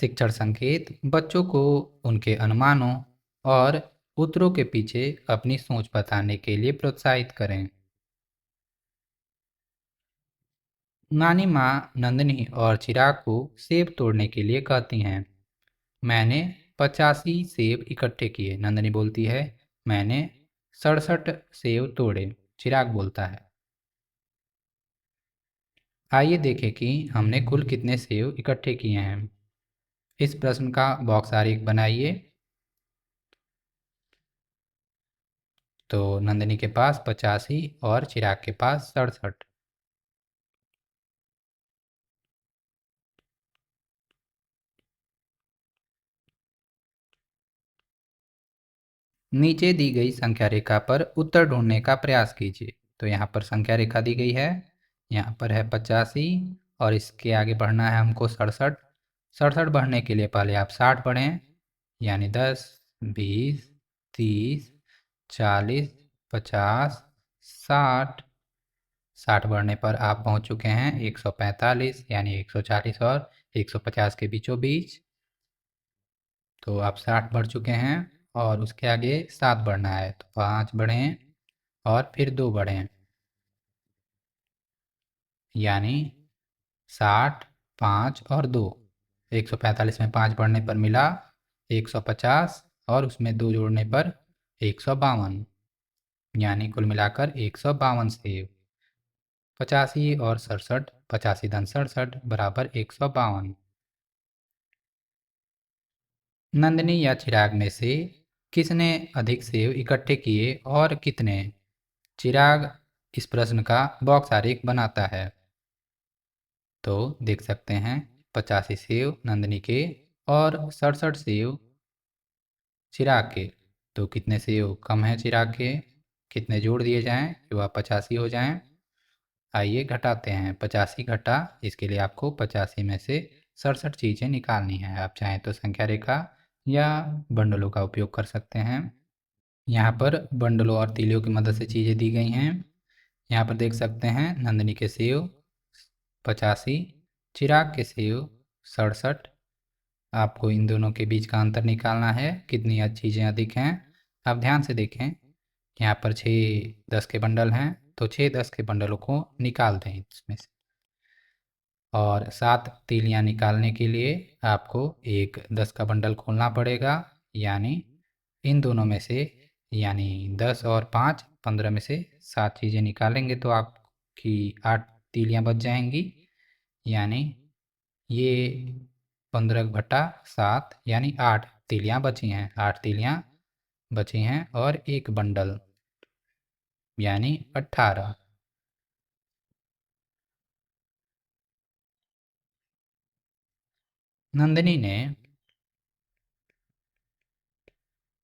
शिक्षण संकेत बच्चों को उनके अनुमानों और उत्तरों के पीछे अपनी सोच बताने के लिए प्रोत्साहित करें। नानी माँ नंदनी और चिराग को सेब तोड़ने के लिए कहती हैं। मैंने 85 सेब इकट्ठे किए, नंदनी बोलती है। मैंने 67 सेब तोड़े, चिराग बोलता है। आइए देखें कि हमने कुल कितने सेब इकट्ठे किए हैं। इस प्रश्न का बॉक्स आरेख बनाइए। तो नंदनी के पास 85 और चिराग के पास 67। नीचे दी गई संख्या रेखा पर उत्तर ढूंढने का प्रयास कीजिए। तो यहाँ पर संख्या रेखा दी गई है, यहाँ पर है 85 और इसके आगे बढ़ना है हमको 67। 67 बढ़ने के लिए पहले आप 60 बढ़ें, यानी 10, 20, 30, 40, 50, 60। 60 बढ़ने पर आप पहुँच चुके हैं 145, यानी 140 और 150 के बीचों बीच। तो आप 60 बढ़ चुके हैं और उसके आगे 7 बढ़ना है, तो 5 बढ़ें और फिर 2 बढ़ें, यानी 60, 5 और 2। 145 में 5 बढ़ने पर मिला 150 और उसमें 2 जोड़ने पर 152, यानी कुल मिलाकर 152 सेब। 85 और 67, 85 धन 67 बराबर 152। नंदनी या चिराग में से किसने अधिक सेब इकट्ठे किए और कितने? चिराग इस प्रश्न का बॉक्स आरेख बनाता है। तो देख सकते हैं 85 सेब नंदनी के और 67 सेब चिराग के। तो कितने सेब कम हैं चिराग के, कितने जोड़ दिए जाएं कि वह 85 हो जाएं? आइए घटाते हैं। 85 घटा, इसके लिए आपको 85 में से 67 चीज़ें निकालनी है। आप चाहें तो संख्या रेखा या बंडलों का उपयोग कर सकते हैं। यहाँ पर बंडलों और तीलियों की मदद से चीज़ें दी गई हैं। यहाँ पर देख सकते हैं नंदनी के सेब 85, चिराग के सेब 67। आपको इन दोनों के बीच का अंतर निकालना है, कितनी चीज़ें अधिक हैं। आप ध्यान से देखें, यहाँ पर 6 10 के बंडल हैं, तो 6 10 के बंडलों को निकाल दें इसमें से। और 7 तीलियाँ निकालने के लिए आपको एक 10 का बंडल खोलना पड़ेगा, यानी इन दोनों में से, यानी 10 और 5 15 में से 7 चीज़ें निकालेंगे तो आपकी 8 तीलियाँ बच जाएंगी, यानी ये 15 बटा 7 यानी 8 तीलियाँ बची हैं। 8 तीलियाँ बची हैं और एक बंडल, यानी 18। नंदिनी ने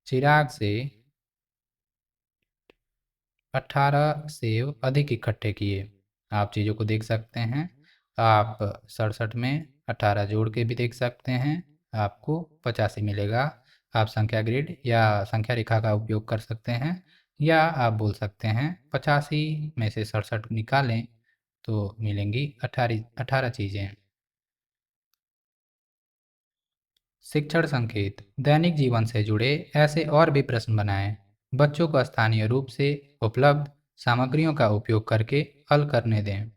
चिराग से 18 सेब अधिक इकट्ठे किए। आप चीज़ों को देख सकते हैं। आप 67 में 18 जोड़ के भी देख सकते हैं, आपको 85 मिलेगा। आप संख्या ग्रिड या संख्या रेखा का उपयोग कर सकते हैं, या आप बोल सकते हैं 85 में से 67 निकालें तो मिलेंगी 18 चीज़ें। शिक्षण संकेत दैनिक जीवन से जुड़े ऐसे और भी प्रश्न बनाएं। बच्चों को स्थानीय रूप से उपलब्ध सामग्रियों का उपयोग करके हल करने दें।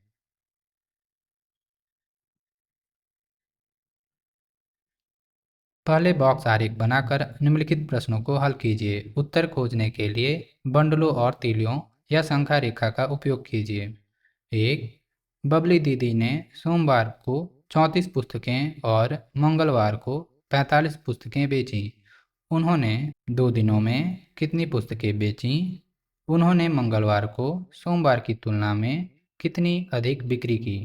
पहले बॉक्स आरेख बनाकर निम्नलिखित प्रश्नों को हल कीजिए। उत्तर खोजने के लिए बंडलों और तीलियों या संख्या रेखा का उपयोग कीजिए। 1. बबली दीदी ने सोमवार को 34 पुस्तकें और मंगलवार को 45 पुस्तकें बेचीं। उन्होंने 2 दिनों में कितनी पुस्तकें बेचीं? उन्होंने मंगलवार को सोमवार की तुलना में कितनी अधिक बिक्री की?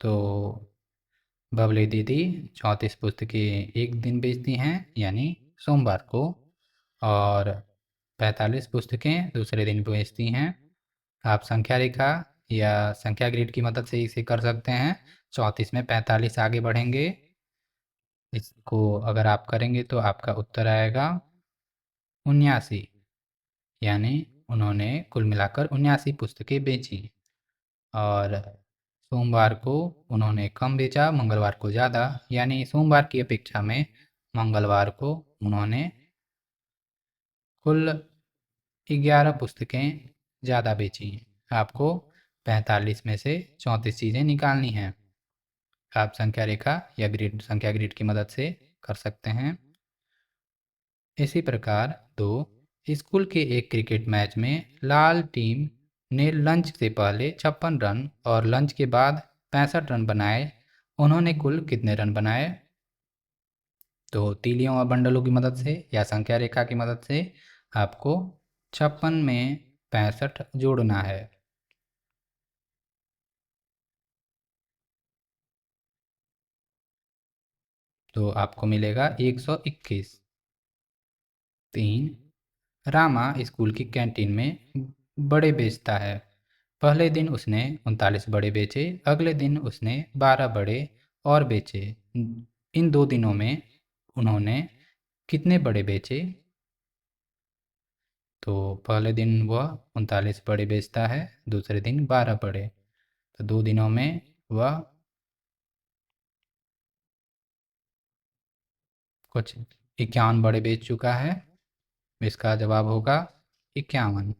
तो बबली दीदी 34 पुस्तकें एक दिन बेचती हैं, यानी सोमवार को, और 45 पुस्तकें दूसरे दिन बेचती हैं। आप संख्या रेखा या संख्या ग्रिड की मदद से इसे कर सकते हैं। 34 में 45 आगे बढ़ेंगे, इसको अगर आप करेंगे तो आपका उत्तर आएगा 79, यानी उन्होंने कुल मिलाकर 79 पुस्तकें बेची। और सोमवार को उन्होंने कम बेचा, मंगलवार को ज़्यादा, यानी सोमवार की अपेक्षा में मंगलवार को उन्होंने कुल 11 पुस्तकें ज़्यादा बेची। आपको 45 में से 34 चीज़ें निकालनी हैं। आप संख्या रेखा या ग्रिड संख्या ग्रिड की मदद से कर सकते हैं। इसी प्रकार स्कूल के एक क्रिकेट मैच में लाल टीम ने लंच से पहले 56 रन और लंच के बाद 65 रन बनाए। उन्होंने कुल कितने रन बनाए? तो तीलियों और बंडलों की मदद से या संख्या रेखा की मदद से आपको 56 में 65 जोड़ना है। तो आपको मिलेगा 121। 3, रामा स्कूल की कैंटीन में बड़े बेचता है। पहले दिन उसने 39 बड़े बेचे, अगले दिन उसने 12 बड़े और बेचे। इन 2 दिनों में उन्होंने कितने बड़े बेचे? तो पहले दिन वह 39 बड़े बेचता है, दूसरे दिन 12 बड़े। तो 2 दिनों में वह कुछ 51 बड़े बेच चुका है। इसका जवाब होगा 51।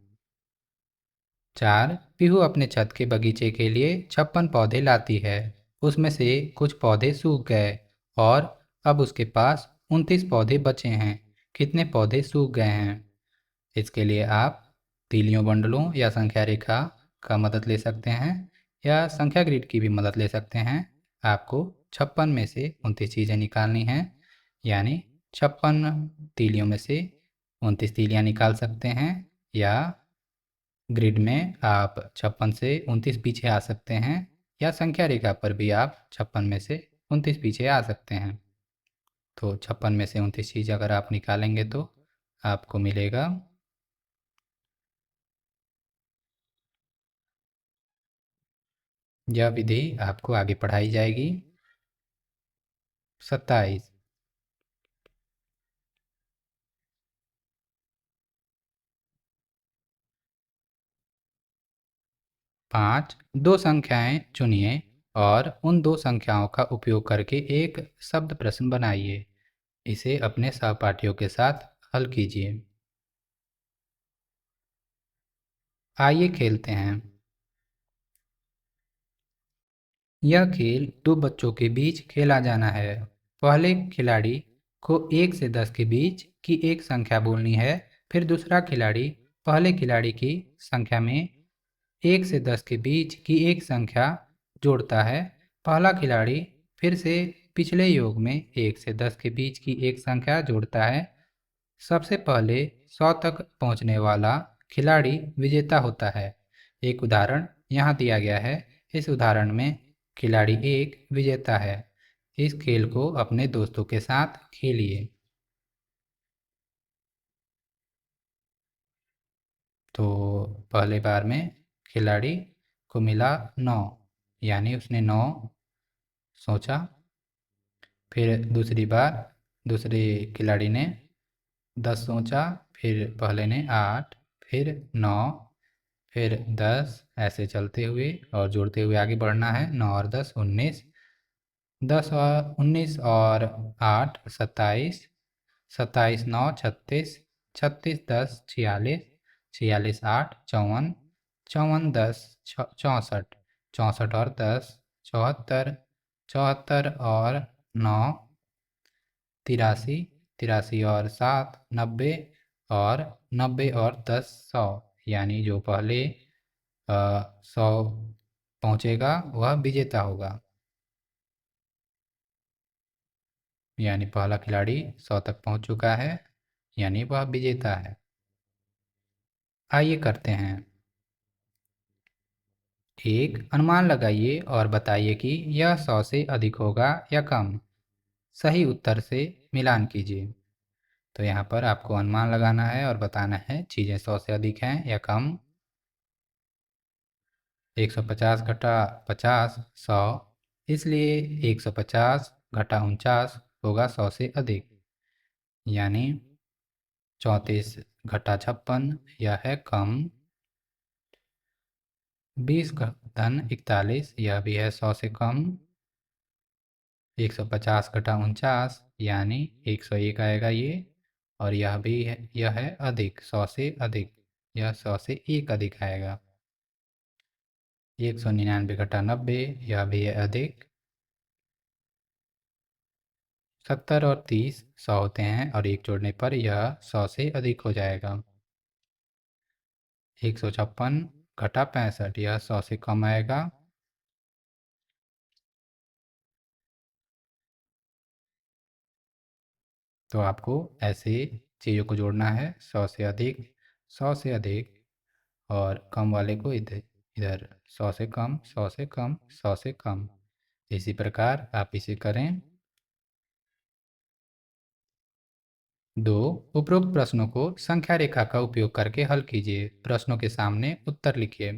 4, पीहू अपने छत के बगीचे के लिए 56 पौधे लाती है। उसमें से कुछ पौधे सूख गए और अब उसके पास 29 पौधे बचे हैं। कितने पौधे सूख गए हैं? इसके लिए आप तीलियों बंडलों या संख्या रेखा का मदद ले सकते हैं या संख्या ग्रिड की भी मदद ले सकते हैं। आपको 56 में से 29 चीज़ें निकालनी हैं, यानी 56 तीलियों में से 29 तीलियाँ निकाल सकते हैं, या ग्रिड में आप 56 से 29 पीछे आ सकते हैं, या संख्या रेखा पर भी आप 56 में से 29 पीछे आ सकते हैं। तो 56 में से 29 चीज़ अगर आप निकालेंगे तो आपको मिलेगा, यह विधि आपको आगे पढ़ाई जाएगी। 27, 5, दो संख्याएं चुनिए और उन दो संख्याओं का उपयोग करके एक शब्द प्रश्न बनाइए। इसे अपने सहपाठियों के साथ हल कीजिए। आइए खेलते हैं। यह खेल दो बच्चों के बीच खेला जाना है। पहले खिलाड़ी को 1 से 10 के बीच की एक संख्या बोलनी है। फिर दूसरा खिलाड़ी पहले खिलाड़ी की संख्या में 1 से 10 के बीच की एक संख्या जोड़ता है। पहला खिलाड़ी फिर से पिछले योग में 1 से 10 के बीच की एक संख्या जोड़ता है। सबसे पहले 100 तक पहुंचने वाला खिलाड़ी विजेता होता है। एक उदाहरण यहाँ दिया गया है। इस उदाहरण में खिलाड़ी 1 विजेता है। इस खेल को अपने दोस्तों के साथ खेलिए। तो पहले बार में खिलाड़ी को मिला 9, यानी उसने 9 सोचा। फिर दूसरी बार दूसरे खिलाड़ी ने 10 सोचा, फिर पहले ने 8, फिर 9, फिर 10, ऐसे चलते हुए और जोड़ते हुए आगे बढ़ना है। 9 और 10 19, 10 और 19 और 8 27, 27 9 36, 36 10 46, 46 8 54, 54 10 64, 64 और 10 74, 74 और 9 83, 83 और 7 90 और 90 और 10 100, यानी जो पहले 100 पहुँचेगा वह विजेता होगा। यानी पहला खिलाड़ी 100 तक पहुँच चुका है, यानी वह विजेता है। आइए करते हैं। एक अनुमान लगाइए और बताइए कि यह 100 से अधिक होगा या कम। सही उत्तर से मिलान कीजिए। तो यहाँ पर आपको अनुमान लगाना है और बताना है चीज़ें 100 से अधिक हैं या कम। 150 घटा 50 100, इसलिए 150 घटा 49 होगा 100 से अधिक, यानी 34 घटा 56 यह है कम। 20 धन 41, यह भी है 100 से कम। 150 घटा 49 यानी 101 आएगा ये। और यह भी है, यह है अधिक 100 से अधिक, यह 100 से 1 अधिक आएगा। 199 घटा 90, यह भी है अधिक। 70 और 30 100 होते हैं और 1 जोड़ने पर यह 100 से अधिक हो जाएगा। 156 घटा 65, यह 100 से कम आएगा। तो आपको ऐसे चीज़ों को जोड़ना है, 100 से अधिक, 100 से अधिक, और कम वाले को इधर इधर, 100 से कम, 100 से कम, 100 से कम। इसी प्रकार आप इसे करें। 2 उपरोक्त प्रश्नों को संख्या रेखा का उपयोग करके हल कीजिए। प्रश्नों के सामने उत्तर लिखिए।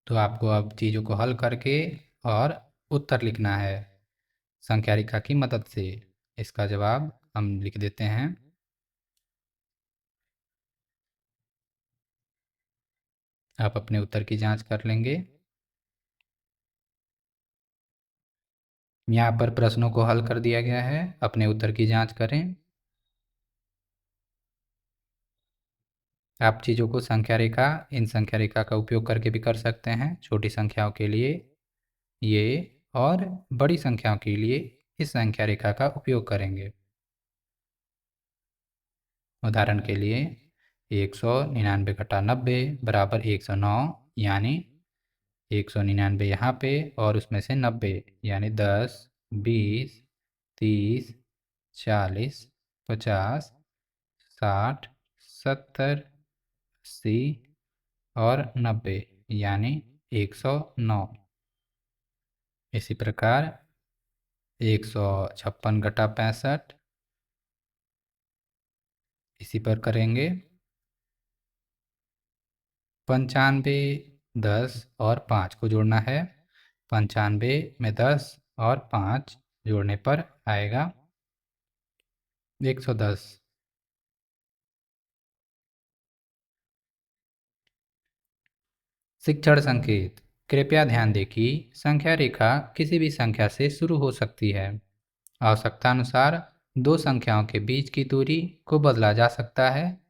तो आपको अब चीज़ों को हल करके और उत्तर लिखना है संख्या रेखा की मदद से। इसका जवाब हम लिख देते हैं। आप अपने उत्तर की जांच कर लेंगे। यहाँ पर प्रश्नों को हल कर दिया गया है, अपने उत्तर की जांच करें। आप चीज़ों को संख्या रेखा, इन संख्या रेखा का उपयोग करके भी कर सकते हैं। छोटी संख्याओं के लिए ये, और बड़ी संख्याओं के लिए इस संख्या रेखा का उपयोग करेंगे। उदाहरण के लिए 199 घटा 90 बराबर 109, यानी 199 यहाँ पे और उसमें से 90, यानी 10, 20, 30, 40, 50, 60, 70, 80 और 90, यानी 109। इसी प्रकार 156 घटा 65, इसी पर करेंगे। 95, 10 और 5 को जोड़ना है। 95 में 10 और 5 जोड़ने पर आएगा 110। शिक्षण संकेत। कृपया ध्यान दें कि संख्या रेखा किसी भी संख्या से शुरू हो सकती है। आवश्यकतानुसार दो संख्याओं के बीच की दूरी को बदला जा सकता है।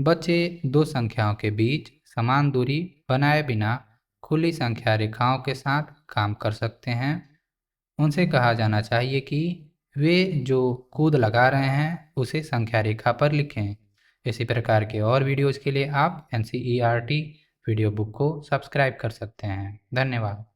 बच्चे दो संख्याओं के बीच समान दूरी बनाए बिना खुली संख्या रेखाओं के साथ काम कर सकते हैं। उनसे कहा जाना चाहिए कि वे जो कूद लगा रहे हैं उसे संख्या रेखा पर लिखें। इसी प्रकार के और वीडियोज़ के लिए आप NCERT वीडियो बुक को सब्सक्राइब कर सकते हैं। धन्यवाद।